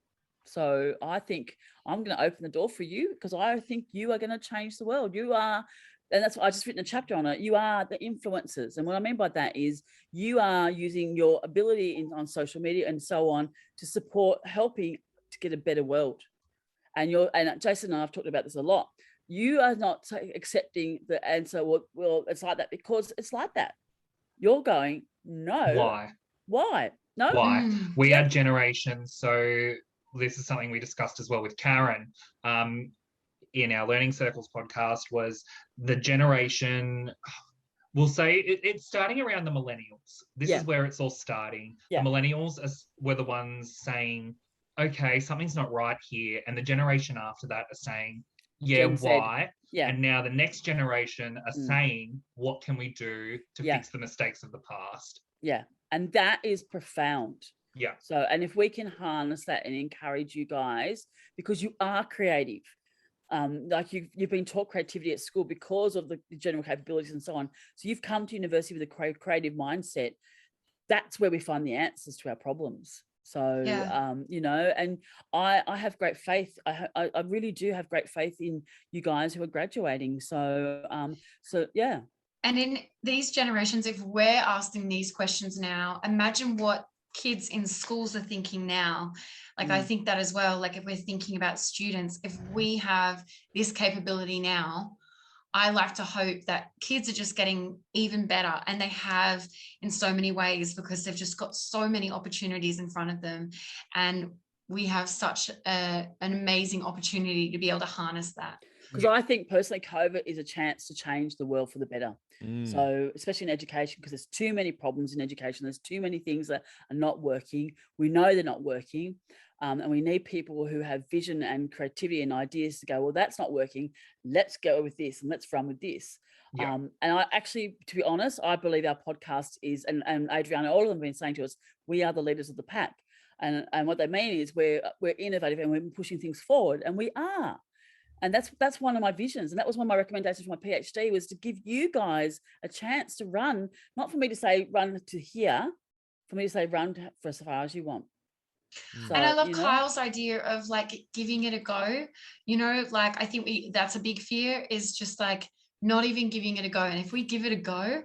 So I think I'm going to open the door for you, because I think you are going to change the world. You are, and that's why I just written a chapter on it. You are the influencers, and what I mean by that is you are using your ability on social media and so on to support helping to get a better world. And Jason and I've talked about this a lot. You are not accepting the answer. Well, it's like that because it's like that. You're going, no. Why? No. Why? Mm. We Yep. had generations. So this is something we discussed as well with Karen in our Learning Circles podcast, was the generation, we'll say it's starting around the millennials. This is where it's all starting. Yeah. The millennials were the ones saying, okay, something's not right here. And the generation after that are saying, yeah, Gen Z. why? Yeah. And now the next generation are saying, what can we do to fix the mistakes of the past? Yeah. And that is profound. Yeah. So, and if we can harness that and encourage you guys, because you are creative, like you've been taught creativity at school because of the general capabilities and so on. So you've come to university with a creative mindset. That's where we find the answers to our problems. So, and I have great faith. I really do have great faith in you guys who are graduating. So, yeah. And in these generations, if we're asking these questions now, imagine what kids in schools are thinking now. Like, I think that as well. Like, if we're thinking about students, if we have this capability now, I like to hope that kids are just getting even better, and they have in so many ways, because they've just got so many opportunities in front of them. And we have such an amazing opportunity to be able to harness that. Because I think personally, COVID is a chance to change the world for the better. So, especially in education, because there's too many problems in education. There's too many things that are not working. We know they're not working. And we need people who have vision and creativity and ideas to go, well, that's not working. Let's go with this and let's run with this. Yeah. And I actually, to be honest, I believe our podcast is, and Adriana, all of them have been saying to us, we are the leaders of the pack. And what they mean is we're innovative and we're pushing things forward, and we are. And that's one of my visions. And that was one of my recommendations for my PhD, was to give you guys a chance to run, not for me to say run to here, for me to say run for as far as you want. So, and I love Kyle's idea of like giving it a go. Like, I think that's a big fear, is just like not even giving it a go. And if we give it a go,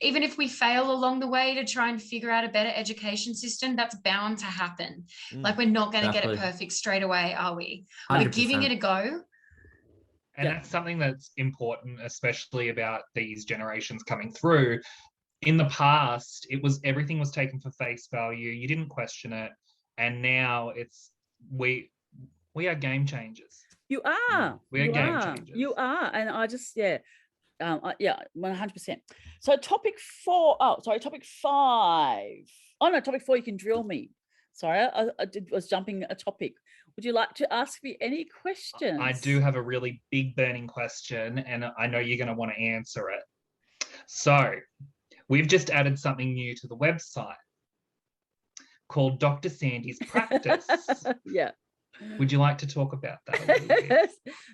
even if we fail along the way to try and figure out a better education system, that's bound to happen. Like, we're not going to get it perfect straight away, are we? 100%. We're giving it a go. And that's something that's important, especially about these generations coming through. In the past, everything was taken for face value. You didn't question it. And now we are game changers. You are. We are You game are. changers. You are. And I just, yeah. 100%. So topic 4, topic 5. Oh no, topic 4, you can drill me. Sorry, I was jumping a topic. Would you like to ask me any questions? I do have a really big burning question, and I know you're going to want to answer it. So we've just added something new to the website called Dr. Sandy's Practice. Yeah. Would you like to talk about that a little bit?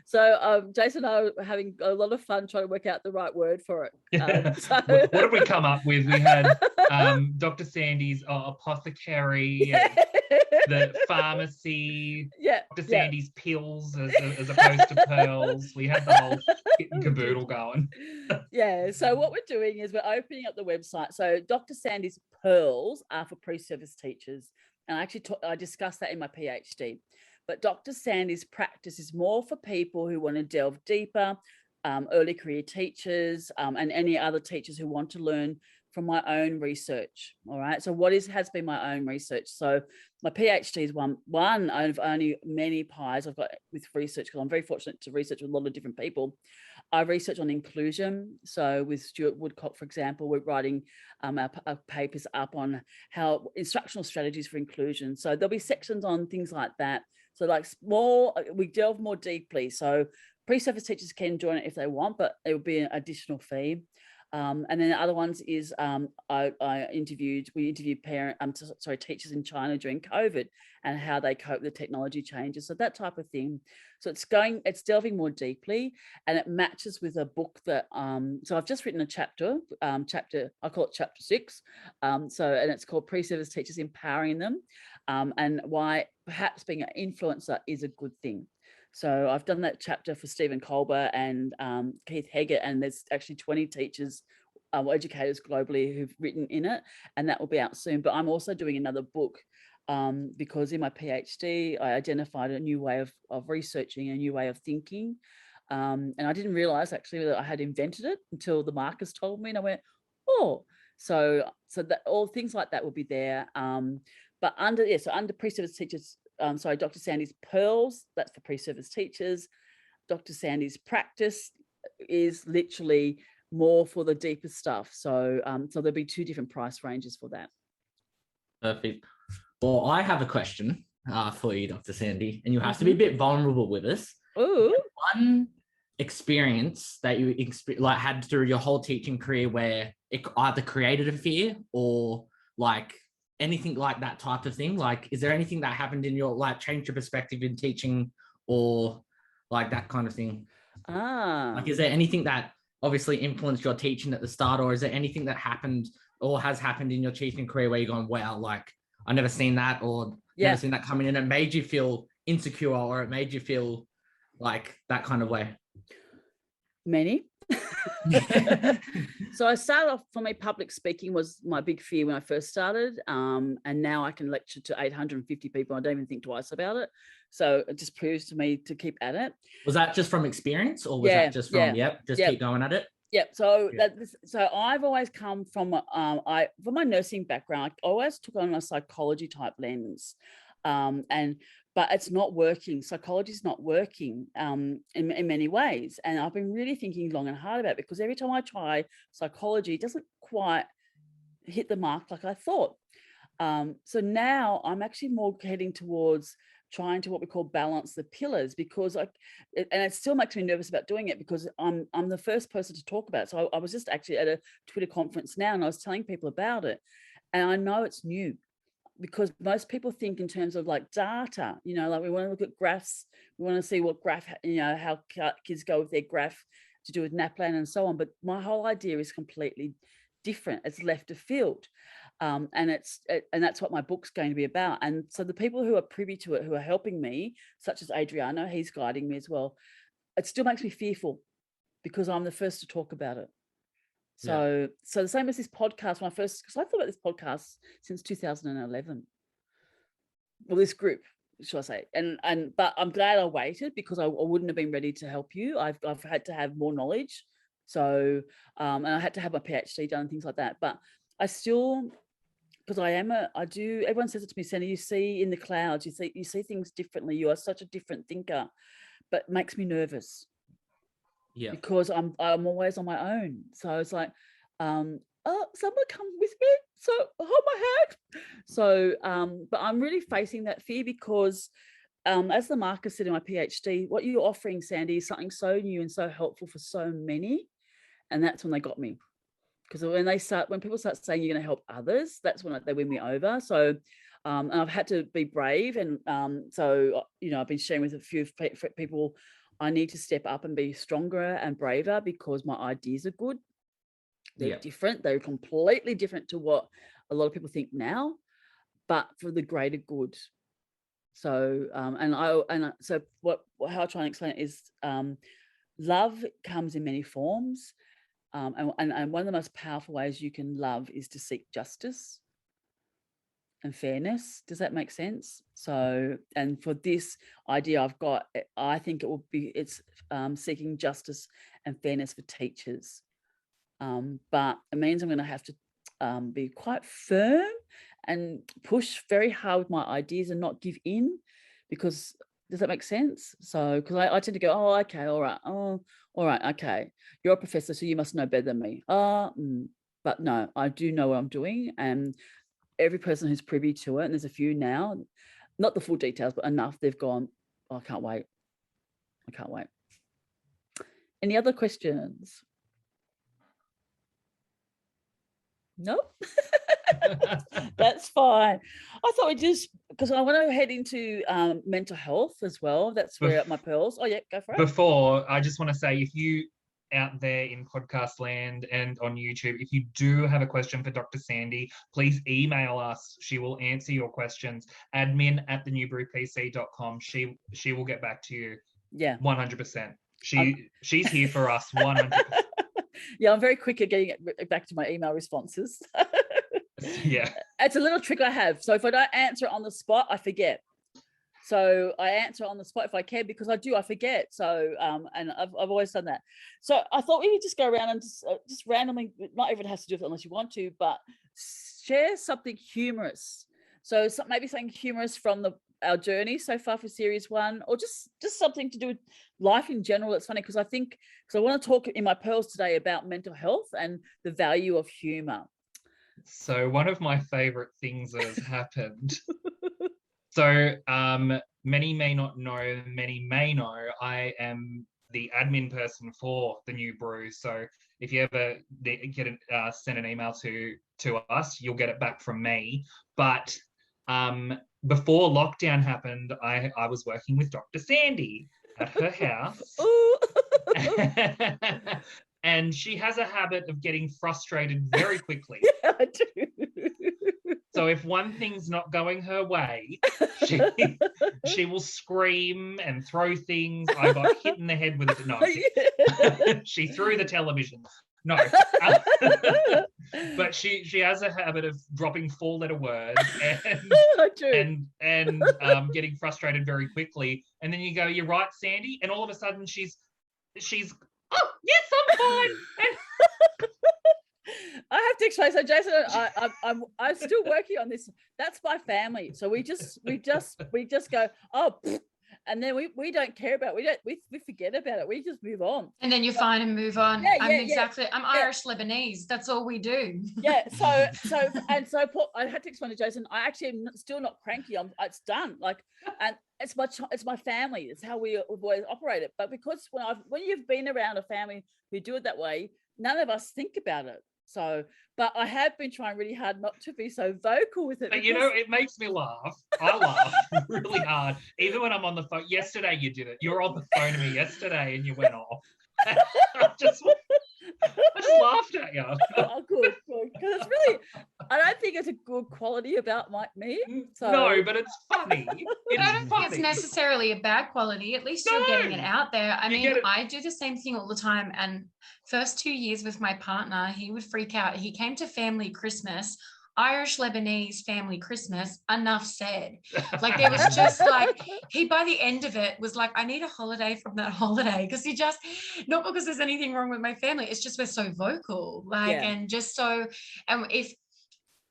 So Jason and I were having a lot of fun trying to work out the right word for it. What did we come up with? We had Dr. Sandy's apothecary, the pharmacy, Dr. Sandy's pills as opposed to pearls. We had the whole kit and caboodle going. Yeah, so what we're doing is we're opening up the website. So Dr. Sandy's pearls are for pre-service teachers. And I discussed that in my PhD. But Dr. Sandy's practice is more for people who want to delve deeper, early career teachers, and any other teachers who want to learn from my own research. All right. So has been my own research. So my PhD is one out of only many pies I've got with research, because I'm very fortunate to research with a lot of different people. I research on inclusion. So with Stuart Woodcock, for example, we're writing our papers up on how instructional strategies for inclusion. So there'll be sections on things like that. So like we delve more deeply. So pre-service teachers can join it if they want, but it will be an additional fee. And then the other ones is we interviewed teachers in China during COVID and how they cope with the technology changes. So that type of thing. So it's delving more deeply, and it matches with a book that, so I've just written a chapter, I call it chapter 6. And it's called Pre-Service Teachers Empowering Them, and why perhaps being an influencer is a good thing. So I've done that chapter for Stephen Colbert and Keith Heggett, and there's actually 20 teachers or educators globally who've written in it, and that will be out soon. But I'm also doing another book because in my PhD, I identified a new way of researching, a new way of thinking. And I didn't realize actually that I had invented it until the Marcus told me, and I went, oh, so that all things like that will be there. But under pre-service teachers, Dr. Sandy's pearls, that's for pre-service teachers. Dr. Sandy's practice is literally more for the deeper stuff. So there'll be 2 different price ranges for that. Perfect. Well, I have a question for you, Dr. Sandy, and you have to be a bit vulnerable with us. Ooh. One experience that you had through your whole teaching career where it either created a fear or like anything like that type of thing? Like, is there anything that happened in your changed your perspective in teaching or like that kind of thing? Like, is there anything that obviously influenced your teaching at the start, or is there anything that happened or has happened in your teaching career where you're going, wow, like I never seen that, or never seen that coming in? It made you feel insecure, or it made you feel like that kind of way? Many. So I started off, for me, public speaking was my big fear when I first started, and now I can lecture to 850 people. I don't even think twice about it. So it just proves to me to keep at it. Was that just from experience, or was that just from keep going at it? Yep. So so I've always come from from my nursing background. I always took on a psychology type lens, but it's not working. Psychology is not working in many ways. And I've been really thinking long and hard about it, because every time I try psychology, it doesn't quite hit the mark like I thought. So now I'm actually more heading towards trying to what we call balance the pillars, because and it still makes me nervous about doing it, because I'm the first person to talk about it. So I was just actually at a Twitter conference now, and I was telling people about it, and I know it's new, because most people think in terms of like data, like we want to look at graphs, we want to see what graph, how kids go with their graph to do with NAPLAN and so on. But my whole idea is completely different. It's left of field. And that's what my book's going to be about. And so the people who are privy to it, who are helping me, such as Adriano, he's guiding me as well, it still makes me fearful, because I'm the first to talk about it. So the same as this podcast, because I thought about this podcast since 2011. Well, this group, shall I say? But I'm glad I waited, because I wouldn't have been ready to help you. I've had to have more knowledge. So and I had to have my PhD done and things like that. But I still, because everyone says it to me, Sandy, you see in the clouds, you see things differently. You are such a different thinker. but it makes me nervous. Yeah. Because I'm always on my own. So it's like, oh, someone come with me. So hold my hand. So, but I'm really facing that fear because as the marker said in my PhD, what you're offering, Sandy, is something so new and so helpful for so many. And that's when they got me. Because when people start saying you're going to help others, that's when they win me over. So, and I've had to be brave. And so, I've been sharing with a few people, I need to step up and be stronger and braver because my ideas are good. They're different. They're completely different to what a lot of people think now, but for the greater good. So, how I try and explain it is, love comes in many forms. And one of the most powerful ways you can love is to seek justice and fairness. Does that make sense? So, and for this idea I've got, I think it's seeking justice and fairness for teachers. But it means I'm going to have to be quite firm and push very hard with my ideas and not give in, because does that make sense? So, because I tend to go, oh, okay, all right, okay. You're a professor, so you must know better than me. But no, I do know what I'm doing, and every person who's privy to it, and there's a few now, not the full details, but enough, they've gone, oh, I can't wait. Any other questions? Nope. That's fine. I thought we just, because I want to head into mental health as well. That's where my pearls. Oh yeah, go for it. Before, I just want to say, if you out there in podcast land and on YouTube, if you do have a question for Dr. Sandy, please email us. She will answer your questions. admin@thenewbrewpc.com. She will get back to you. Yeah. 100%. She's here for us. 100%. Yeah, I'm very quick at getting back to my email responses. Yeah. It's a little trick I have. So if I don't answer it on the spot, I forget. So I answer on the spot if I can, because I forget. So, and I've always done that. So I thought we would just go around and just randomly, not everyone has to do it unless you want to, but share something humorous. So maybe something humorous from our journey so far for series 1, or just something to do with life in general. It's funny because I want to talk in my pearls today about mental health and the value of humor. So one of my favorite things that has happened. So many may not know, many may know, I am the admin person for the New Brew. So if you ever send an email to us, you'll get it back from me. But before lockdown happened, I was working with Dr. Sandy at her house. And she has a habit of getting frustrated very quickly. Yeah, I do. So if one thing's not going her way, she will scream and throw things. I got hit in the head with it. No, she threw the television. No. But she has a habit of dropping 4-letter words and getting frustrated very quickly. And then you go, "You're right, Sandy," and all of a sudden she's "Oh, yes, I'm fine." And I have to explain. So, Jason, I'm still working on this. That's my family. So we just go, oh, and then we don't care about it. We forget about it. We just move on. And then you're fine and move on. Yeah, I'm Irish Lebanese. That's all we do. Yeah. So Paul, I had to explain to Jason, I actually am still not cranky. It's done. And it's my family. It's how we always operate it. But because when you've been around a family who do it that way, none of us think about it. So, but I have been trying really hard not to be so vocal with it. But it makes me laugh. I laugh really hard. Even when I'm on the phone. Yesterday you did it. You were on the phone to me yesterday and you went off. I just laughed at you. Oh, good. Because it's really, I don't think it's a good quality about me. So. No, but it's funny. I don't think it's necessarily a bad quality. At least you're getting it out there. I mean, I do the same thing all the time. And first 2 years with my partner, he would freak out. He came to family Christmas, Irish Lebanese family Christmas, enough said. Like there was just he by the end of it was like, I need a holiday from that holiday, because he just, not because there's anything wrong with my family, it's just we're so vocal, and just so, and if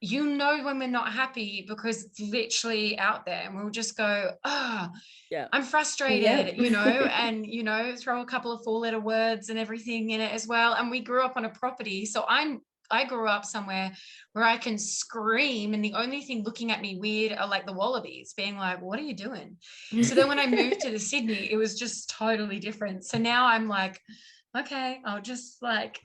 you know when we're not happy because it's literally out there, and we'll just go, oh, Yeah. I'm frustrated, you know, and, you know, throw a couple of 4-letter words and everything in it as well. And we grew up on a property. So I grew up somewhere where I can scream, and the only thing looking at me weird are like the wallabies being like, what are you doing? So then when I moved to the Sydney, it was just totally different. So now I'm like, okay, I'll just like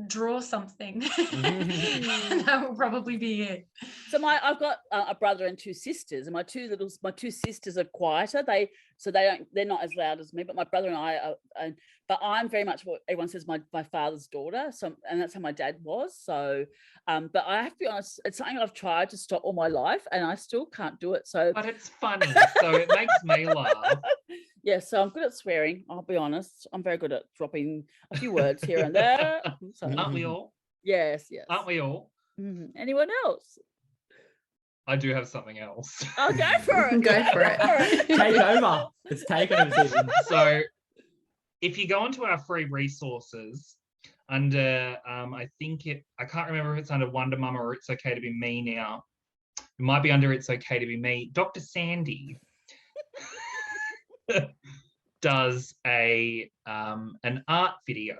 draw something. That will probably be it. So I've got a brother and 2 sisters, and my two sisters are quieter. They're not as loud as me, but my brother and I are, but I'm very much what everyone says, my father's daughter. So, and that's how my dad was. So, but I have to be honest, it's something I've tried to stop all my life, and I still can't do it. So, But it's funny, so it makes me laugh. yeah, so I'm good at swearing. I'll be honest. I'm very good at dropping a few words here and there. So, Aren't we all? yes. Aren't we all? Anyone else? I do have something else. Oh, go for it. Go for it. Take over. It's takeover season. So if you go onto our free resources under, I can't remember if it's under Wonder Mama or It's Okay to Be Me now. It might be under It's Okay to Be Me. Dr. Sandy does an art video.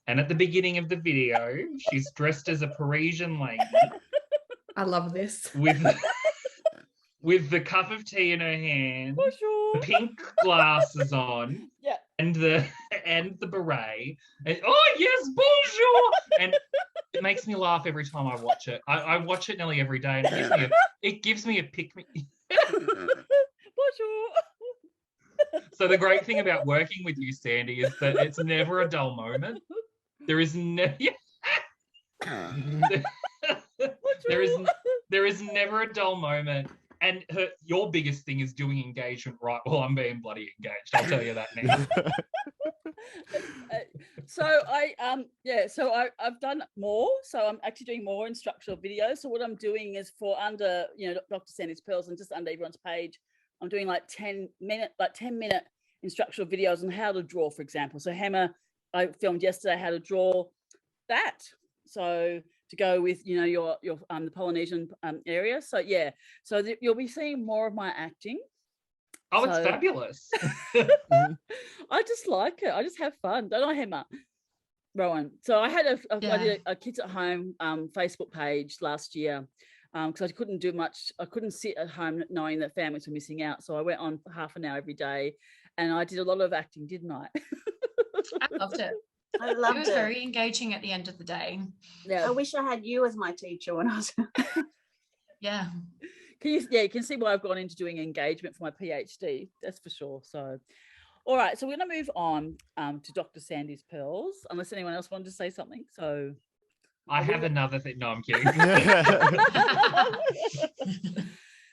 And at the beginning of the video, she's dressed as a Parisian lady. I love this. With the cup of tea in her hand, Bonjour. the pink glasses on, Yeah. and the beret. And, oh yes, bonjour! And it makes me laugh every time I watch it. I watch it nearly every day, and it gives me a pick me. Bonjour. So the great thing about working with you, Sandy, is that it's never a dull moment. There is there is never a dull moment. And your biggest thing is doing engagement right while I'm being bloody engaged. I'll tell you that now. So I've done more. So I'm actually doing more instructional videos. So what I'm doing is for under, Dr. Sandy's Pearls, and just under everyone's page, I'm doing like 10-minute instructional videos on how to draw, for example. So Hammer, I filmed yesterday how to draw that. So to go with, your the Polynesian area. So yeah, so you'll be seeing more of my acting. Oh, it's fabulous. I just like it. I just have fun. Don't I, Hammer? Rowan. So I had I did a Kids at Home Facebook page last year because I couldn't do much. I couldn't sit at home knowing that families were missing out. So I went on for half an hour every day, and I did a lot of acting, didn't I? I loved it. I loved It was it. very engaging at the end of the day. Yeah. I wish I had you as my teacher when I was. Yeah. You can see why I've gone into doing engagement for my PhD. That's for sure. So, all right. So we're going to move on to Dr. Sandy's Pearls, unless anyone else wanted to say something. So I have another thing. No, I'm kidding.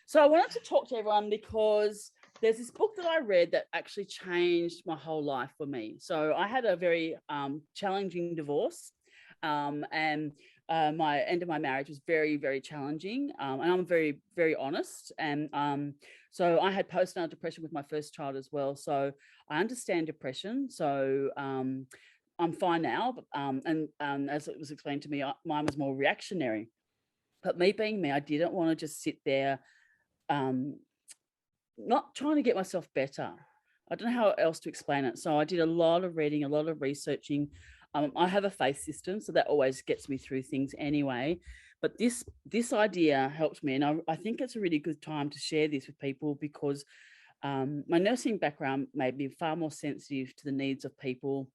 So I wanted to talk to everyone because there's this book that I read that actually changed my whole life for me. So I had a very challenging divorce, and my end of my marriage was very, very challenging. And I'm very, very honest. And so I had postnatal depression with my first child as well. So I understand depression. So I'm fine now. But, and as it was explained to me, mine was more reactionary. But me being me, I didn't want to just sit there not trying to get myself better. I don't know how else to explain it. So I did a lot of reading, a lot of researching. I have a faith system, so that always gets me through things anyway. But this idea helped me, and I think it's a really good time to share this with people because my nursing background made me far more sensitive to the needs of people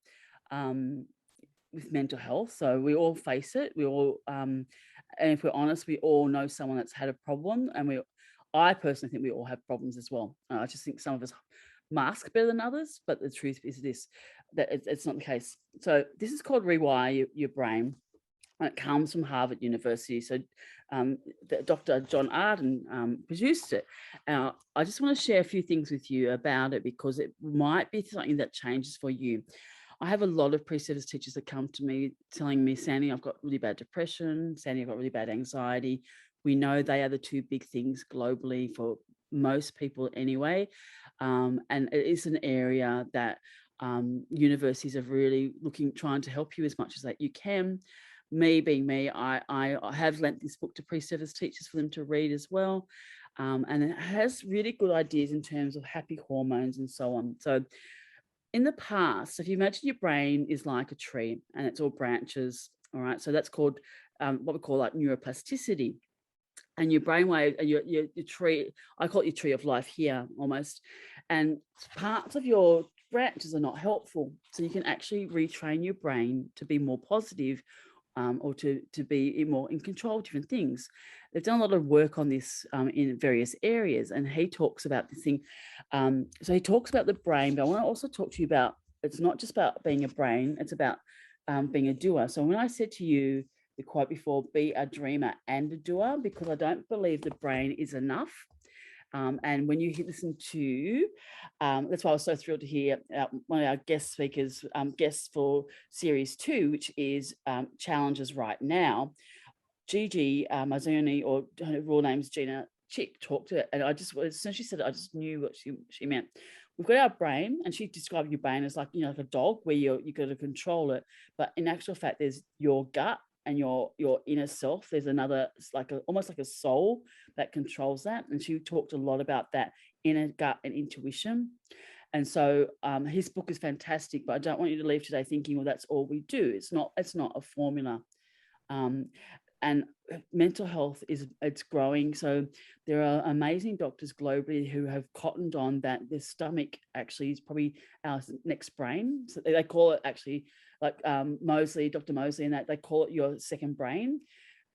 with mental health. So we all face it. We all, and if we're honest, we all know someone that's had a problem, and I personally think we all have problems as well. I just think some of us mask better than others, but the truth is that it's not the case. So this is called Rewire Your Brain, and it comes from Harvard University. So Dr. John Arden produced it. I just want to share a few things with you about it because it might be something that changes for you. I have a lot of pre-service teachers that come to me telling me, Sandy, I've got really bad depression. Sandy, I've got really bad anxiety. We know they are the two big things globally for most people anyway. And it is an area that universities are really trying to help you as much as that you can. me being me, I have lent this book to pre-service teachers for them to read as well. And it has really good ideas in terms of happy hormones and so on. So in the past, if you imagine your brain is like a tree and it's all branches, all right, so that's called what we call like neuroplasticity. And your brainwave and your tree, I call it your tree of life here almost. And parts of your branches are not helpful. So you can actually retrain your brain to be more positive, or to be more in control of different things. They've done a lot of work on this in various areas, and he talks about this thing. So he talks about the brain, but I want to also talk to you about, it's not just about being a brain, it's about being a doer. So when I said to you the quote before, be a dreamer and a doer, because I don't believe the brain is enough. And when you listen to, that's why I was so thrilled to hear one of our guest speakers, guests for series 2, which is Challenges Right Now. Gigi Mazzoni, or her real name's Gina Chick, talked to it. And I just, as soon as she said it, I just knew what she meant. We've got our brain, and she described your brain as like, like a dog where you got to control it. But in actual fact, there's your gut and your inner self. There's another, it's like almost like a soul that controls that. And she talked a lot about that inner gut and intuition. And so his book is fantastic, but I don't want you to leave today thinking, well, that's all we do. It's not a formula. And mental health it's growing. So there are amazing doctors globally who have cottoned on that the stomach actually is probably our next brain. So they call it actually, like Mosley, Dr. Mosley, and that they call it your second brain.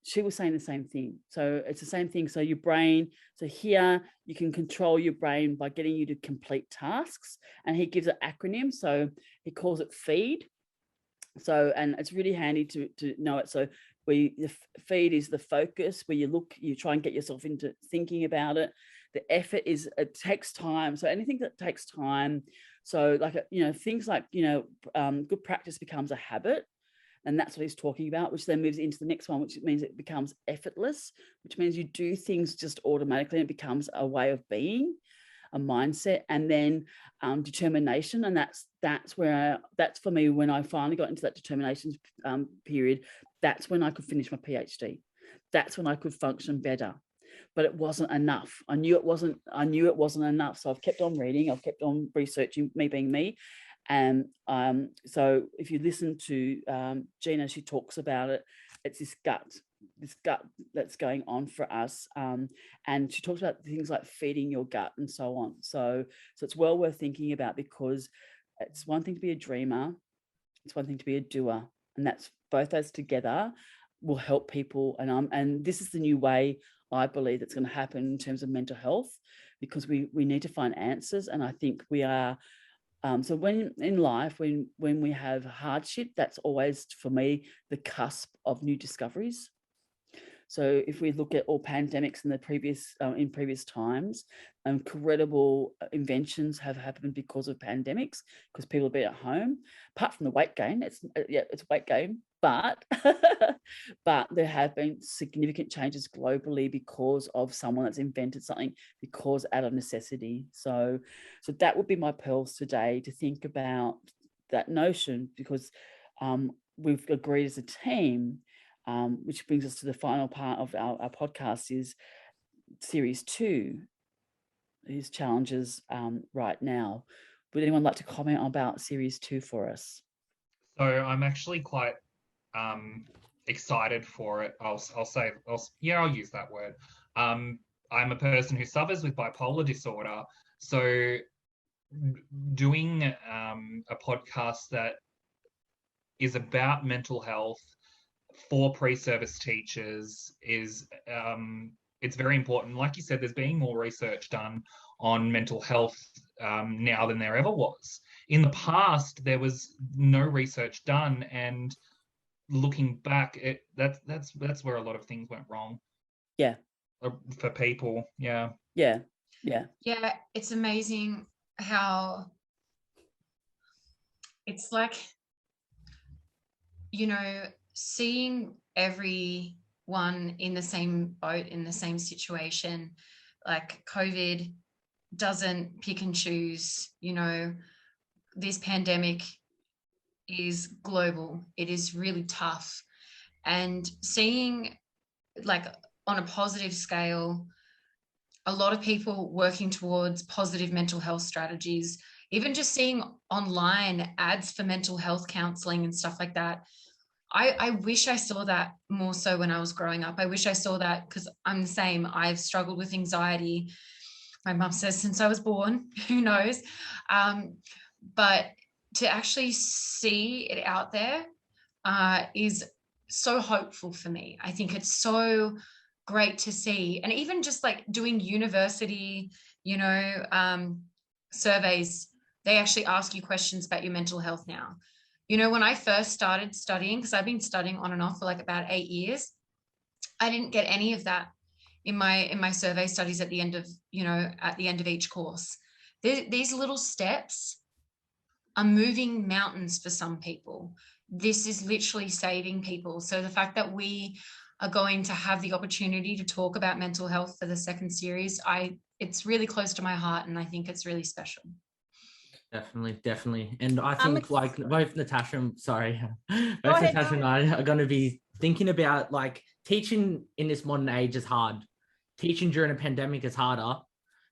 She was saying the same thing. So it's the same thing. So your brain, so here you can control your brain by getting you to complete tasks. And he gives an acronym. So he calls it FEED. So, and it's really handy to know it. So the feed is the focus, where you try and get yourself into thinking about it. The effort is, it takes time. So anything that takes time. So like, things like, good practice becomes a habit. And that's what he's talking about, which then moves into the next one, which means it becomes effortless, which means you do things just automatically. And it becomes a way of being, a mindset, and then determination. And that's for me, when I finally got into that determination period, that's when I could finish my PhD. That's when I could function better. But it wasn't enough. I knew it wasn't enough. So I've kept on reading, I've kept on researching, me being me. And so if you listen to Gina, she talks about it. It's this gut that's going on for us. And she talks about things like feeding your gut and so on. So it's well worth thinking about, because it's one thing to be a dreamer, it's one thing to be a doer. And that's both those together will help people. And this is the new way I believe that's going to happen in terms of mental health, because we need to find answers. And I think we are. So when in life, when we have hardship, that's always, for me, the cusp of new discoveries. So if we look at all pandemics in the previous times, incredible inventions have happened because of pandemics, because people have been at home. Apart from the weight gain, it's weight gain, but but there have been significant changes globally because of someone that's invented something, because out of necessity. So that would be my pearls today, to think about that notion, because we've agreed as a team. Which brings us to the final part of our podcast, is series 2, these challenges right now. Would anyone like to comment about series 2 for us? So I'm actually quite excited for it. I'll use that word. I'm a person who suffers with bipolar disorder. So doing a podcast that is about mental health for pre-service teachers is it's very important. Like you said, there's being more research done on mental health now than there ever was. In the past, there was no research done, and looking back, that's where a lot of things went wrong. Yeah. For people, yeah. Yeah. It's amazing how it's like, seeing everyone in the same boat, in the same situation. Like, COVID doesn't pick and choose. This pandemic is global. It is really tough. and seeing, like, on a positive scale, a lot of people working towards positive mental health strategies, even just seeing online ads for mental health counseling and stuff like that. I wish I saw that more so when I was growing up. I wish I saw that, because I'm the same. I've struggled with anxiety. My mum says since I was born, who knows? But to actually see it out there is so hopeful for me. I think it's so great to see. And even just like doing university, surveys, they actually ask you questions about your mental health now. When I first started studying, because I've been studying on and off for like about 8 years, I didn't get any of that in my survey studies at the end of each course. These little steps are moving mountains for some people. This is literally saving people. So the fact that we are going to have the opportunity to talk about mental health for the second series, it's really close to my heart, and I think it's really special. Definitely. And I I'm think like both Natasha and ahead, Natasha and I are going to be thinking about, like, teaching in this modern age is hard. Teaching during a pandemic is harder.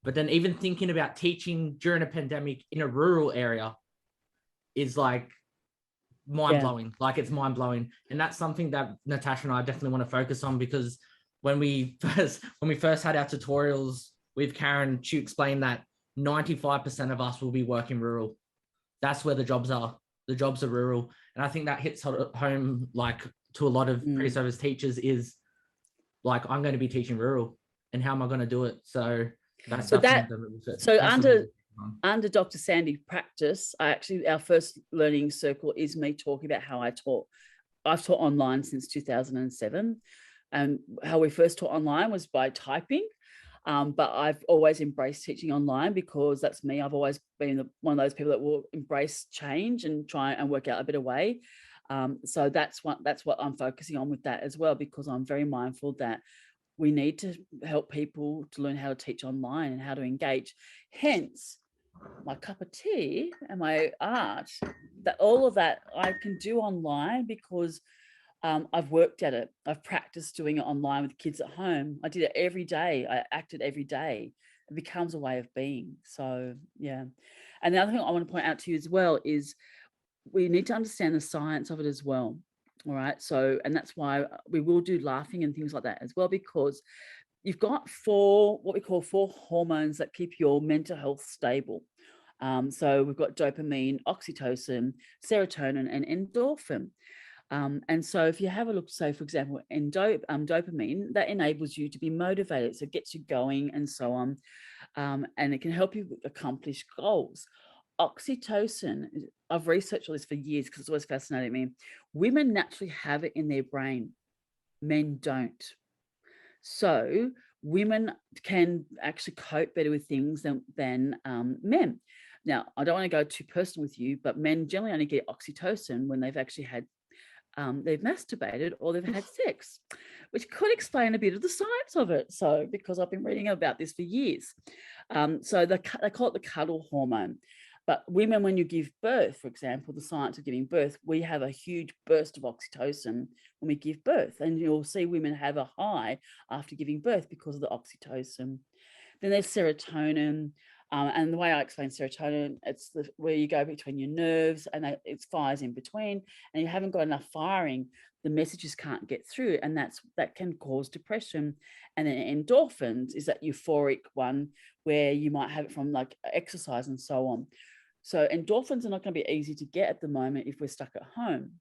But then even thinking about teaching during a pandemic in a rural area is like mind-blowing. Like, it's mind-blowing. And that's something that Natasha and I definitely want to focus on, because when we first had our tutorials with Karen, she explained that 95% of us will be working rural. That's where the jobs are. The jobs are rural. And I think that hits home, like, to a lot of pre-service teachers, is like, I'm going to be teaching rural, and how am I going to do it? So that's under Dr. Sandy practice, our first learning circle is me talking about how I taught. I've taught online since 2007, and how we first taught online was by typing. But I've always embraced teaching online, because that's me. I've always been one of those people that will embrace change and try and work out a better way. So that's what I'm focusing on with that as well, because I'm very mindful that we need to help people to learn how to teach online and how to engage. Hence, my cup of tea and my art, that all of that I can do online, because I've worked at it. I've practiced doing it online with kids at home. I did it every day. I acted every day. It becomes a way of being. So, yeah. And the other thing I want to point out to you as well is we need to understand the science of it as well. All right. So, and that's why we will do laughing and things like that as well, because you've got what we call 4 hormones that keep your mental health stable. So we've got dopamine, oxytocin, serotonin, and endorphin. And so if you have a look, say, for example, in dopamine, that enables you to be motivated. So it gets you going and so on. And it can help you accomplish goals. Oxytocin, I've researched all this for years because it's always fascinated me. Women naturally have it in their brain. Men don't. So women can actually cope better with things than men. Now, I don't want to go too personal with you, but men generally only get oxytocin when they've actually had they've masturbated or they've had sex, which could explain a bit of the science of it. So, because I've been reading about this for years. So they call it the cuddle hormone. But women, when you give birth, for example, the science of giving birth, we have a huge burst of oxytocin when we give birth. And you'll see women have a high after giving birth because of the oxytocin. Then there's serotonin. And the way I explain serotonin, it's where you go between your nerves and it fires in between, and you haven't got enough firing, the messages can't get through, and that can cause depression. And then endorphins is that euphoric one where you might have it from like exercise and so on. So endorphins are not going to be easy to get at the moment if we're stuck at home.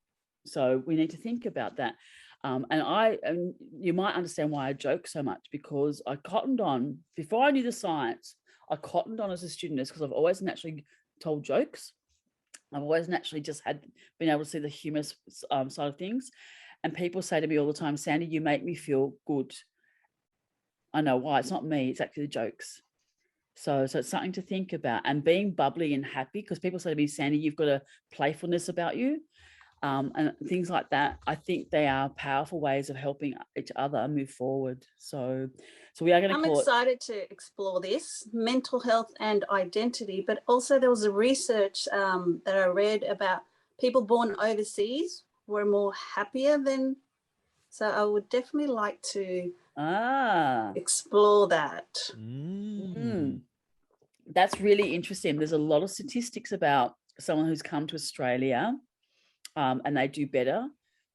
So we need to think about that. And you might understand why I joke so much, because I cottoned on before I knew the science. I cottoned on as a student because I've always naturally told jokes. I've always naturally just been able to see the humorous side of things. And people say to me all the time, Sandy, you make me feel good. I know why. It's not me. It's actually the jokes. So it's something to think about. And being bubbly and happy, because people say to me, Sandy, you've got a playfulness about you. And things like that, I think they are powerful ways of helping each other move forward. So we are going to I'm excited to explore this mental health and identity, but also there was a research that I read about people born overseas were more happier than So I would definitely like to Ah, explore that. that's really interesting. There's a lot of statistics about someone who's come to Australia and they do better.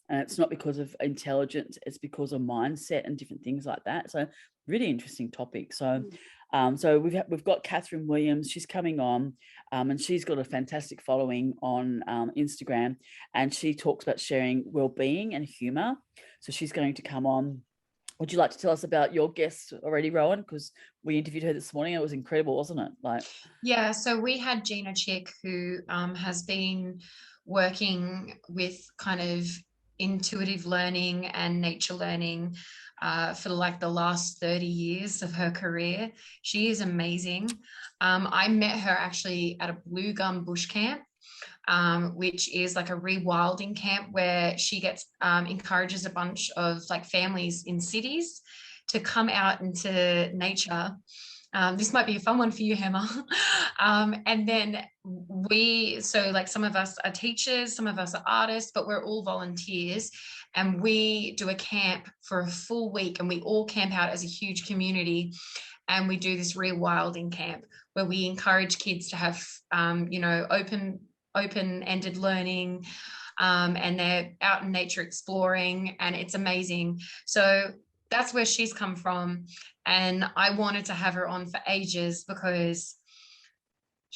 And it's not because of intelligence, it's because of mindset and different things like that. So really interesting topic. So so we've got Catherine Williams. She's coming on, and she's got a fantastic following on Instagram, and she talks about sharing well-being and humor. So she's going to come on. Would you like to tell us about your guest already, Rowan? Because we interviewed her this morning. It was incredible, wasn't it? Yeah, so we had Gina Chick, who has been working with kind of intuitive learning and nature learning for like the last 30 years of her career. She is amazing. I met her actually at a Blue Gum bush camp, which is like a rewilding camp where she gets encourages a bunch of like families in cities to come out into nature. This might be a fun one for you, Hema. And then so like some of us are teachers, some of us are artists, but we're all volunteers. And we do a camp for a full week, and we all camp out as a huge community. And we do this rewilding camp where we encourage kids to have, open-ended learning, and they're out in nature exploring, and it's amazing. So that's where she's come from. And I wanted to have her on for ages because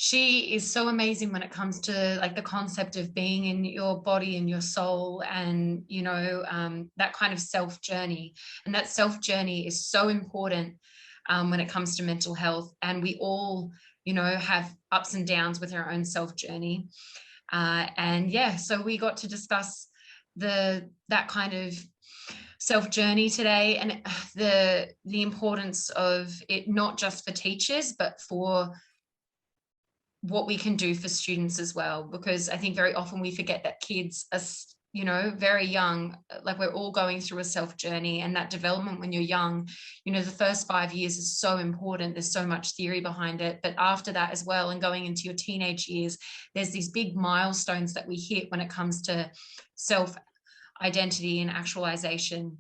she is so amazing when it comes to like the concept of being in your body and your soul, and that kind of self journey. And that self journey is so important when it comes to mental health. And we all have ups and downs with our own self journey. So we got to discuss that kind of self journey today, and the importance of it, not just for teachers but for what we can do for students as well, because I think very often we forget that kids are very young, like we're all going through a self journey, and that development when you're young, the first 5 years is so important. There's so much theory behind it, but after that as well, and going into your teenage years, there's these big milestones that we hit when it comes to self identity and actualization,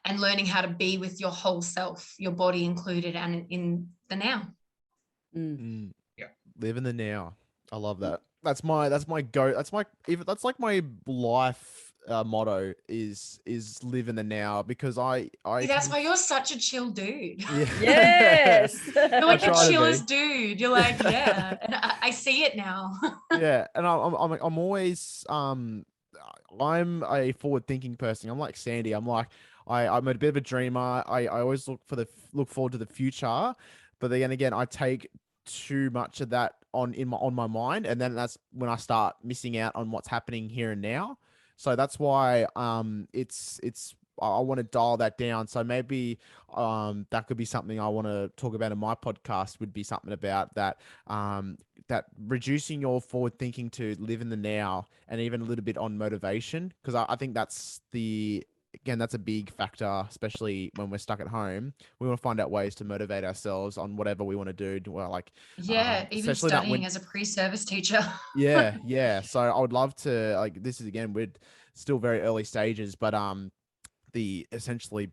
and learning how to be with your whole self, your body included, and in the now. Yeah, live in the now. I love that. That's my go. That's like my life motto is live in the now, because I See, that's why you're such a chill dude. Yeah. Yes. You're like the try to be. chillest dude. You're like, yeah, and I see it now. Yeah, and I'm always I'm a forward thinking person. I'm like Sandy. I'm a bit of a dreamer. I always look forward to the future, but then again, I take too much of that on my mind, and then that's when I start missing out on what's happening here and now. So that's why I want to dial that down. So maybe that could be something I want to talk about in my podcast, would be something about that, that reducing your forward thinking to live in the now, and even a little bit on motivation, because I think that's a big factor, especially when we're stuck at home. We want to find out ways to motivate ourselves on whatever we want to do. Well, Even studying as a pre-service teacher. yeah. So I would love to, this is, again, we're still very early stages, but essentially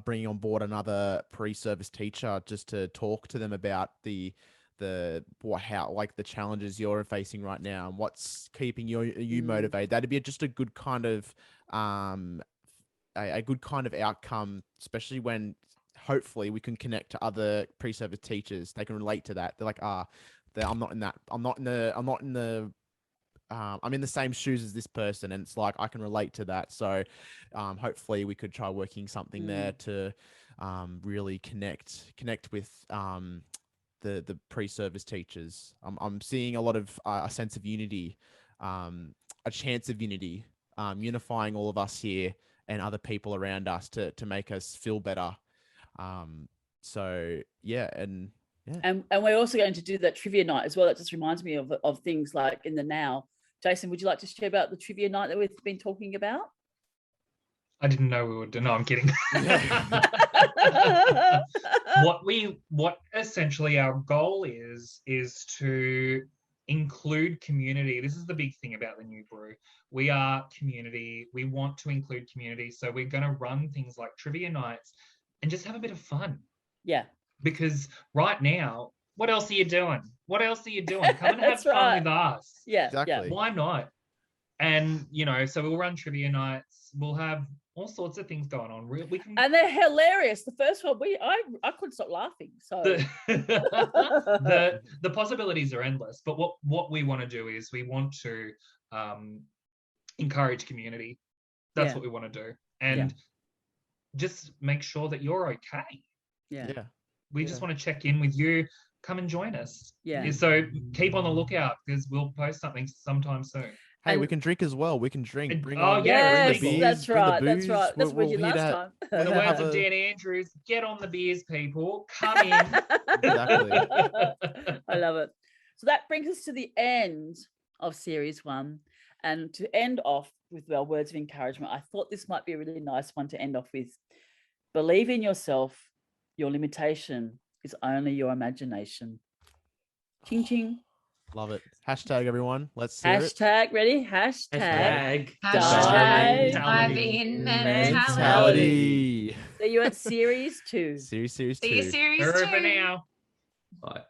bringing on board another pre-service teacher just to talk to them about the challenges you're facing right now and what's keeping you motivated. That'd be just a good kind of a good kind of outcome, especially when hopefully we can connect to other pre-service teachers. They can relate to that. They're like, I'm in the same shoes as this person, and it's like I can relate to that. So hopefully we could try working something there to really connect with the pre-service teachers. I'm seeing a lot of a sense of unity, a chance of unity, unifying all of us here and other people around us to make us feel better. And we're also going to do that trivia night as well. That just reminds me of things like in the now. Jason, would you like to share about the trivia night that we've been talking about? I didn't know we would do. No, I'm kidding. What essentially our goal is to include community. This is the big thing about the New Brew. We are community. We want to include community. So we're going to run things like trivia nights and just have a bit of fun. Yeah. Because right now, what else are you doing? What else are you doing? Come and have That's fun right. with us. Yeah. Exactly. Why not? And, you know, so we'll run trivia nights. We'll have all sorts of things going on. We can. And they're hilarious. The first one, I couldn't stop laughing. So the possibilities are endless. But what we want to do is we want to encourage community. That's what we want to do, and just make sure that you're okay. Yeah. We just want to check in with you. Come and join us. Yeah. So keep on the lookout because we'll post something sometime soon. Hey, we can drink as well. We can drink. Bring Oh, on, yeah, bring the Yes, beers, that's bring the right. That's booze. right. That's what you here last to- time. In the have words of a- Dan Andrews, get on the beers, people. Come in. Exactly. I love it. So that brings us to the end of series 1. And to end off with our words of encouragement, I thought this might be a really nice one to end off with. Believe in yourself. Your limitation is only your imagination. Ching ching. Love it. Hashtag everyone. Let's hear it. Hashtag ready? Hashtag. Hashtag Dive dive in mentality. Mentality. See you at series 2. Series See you 2. series Over 2. now. Bye.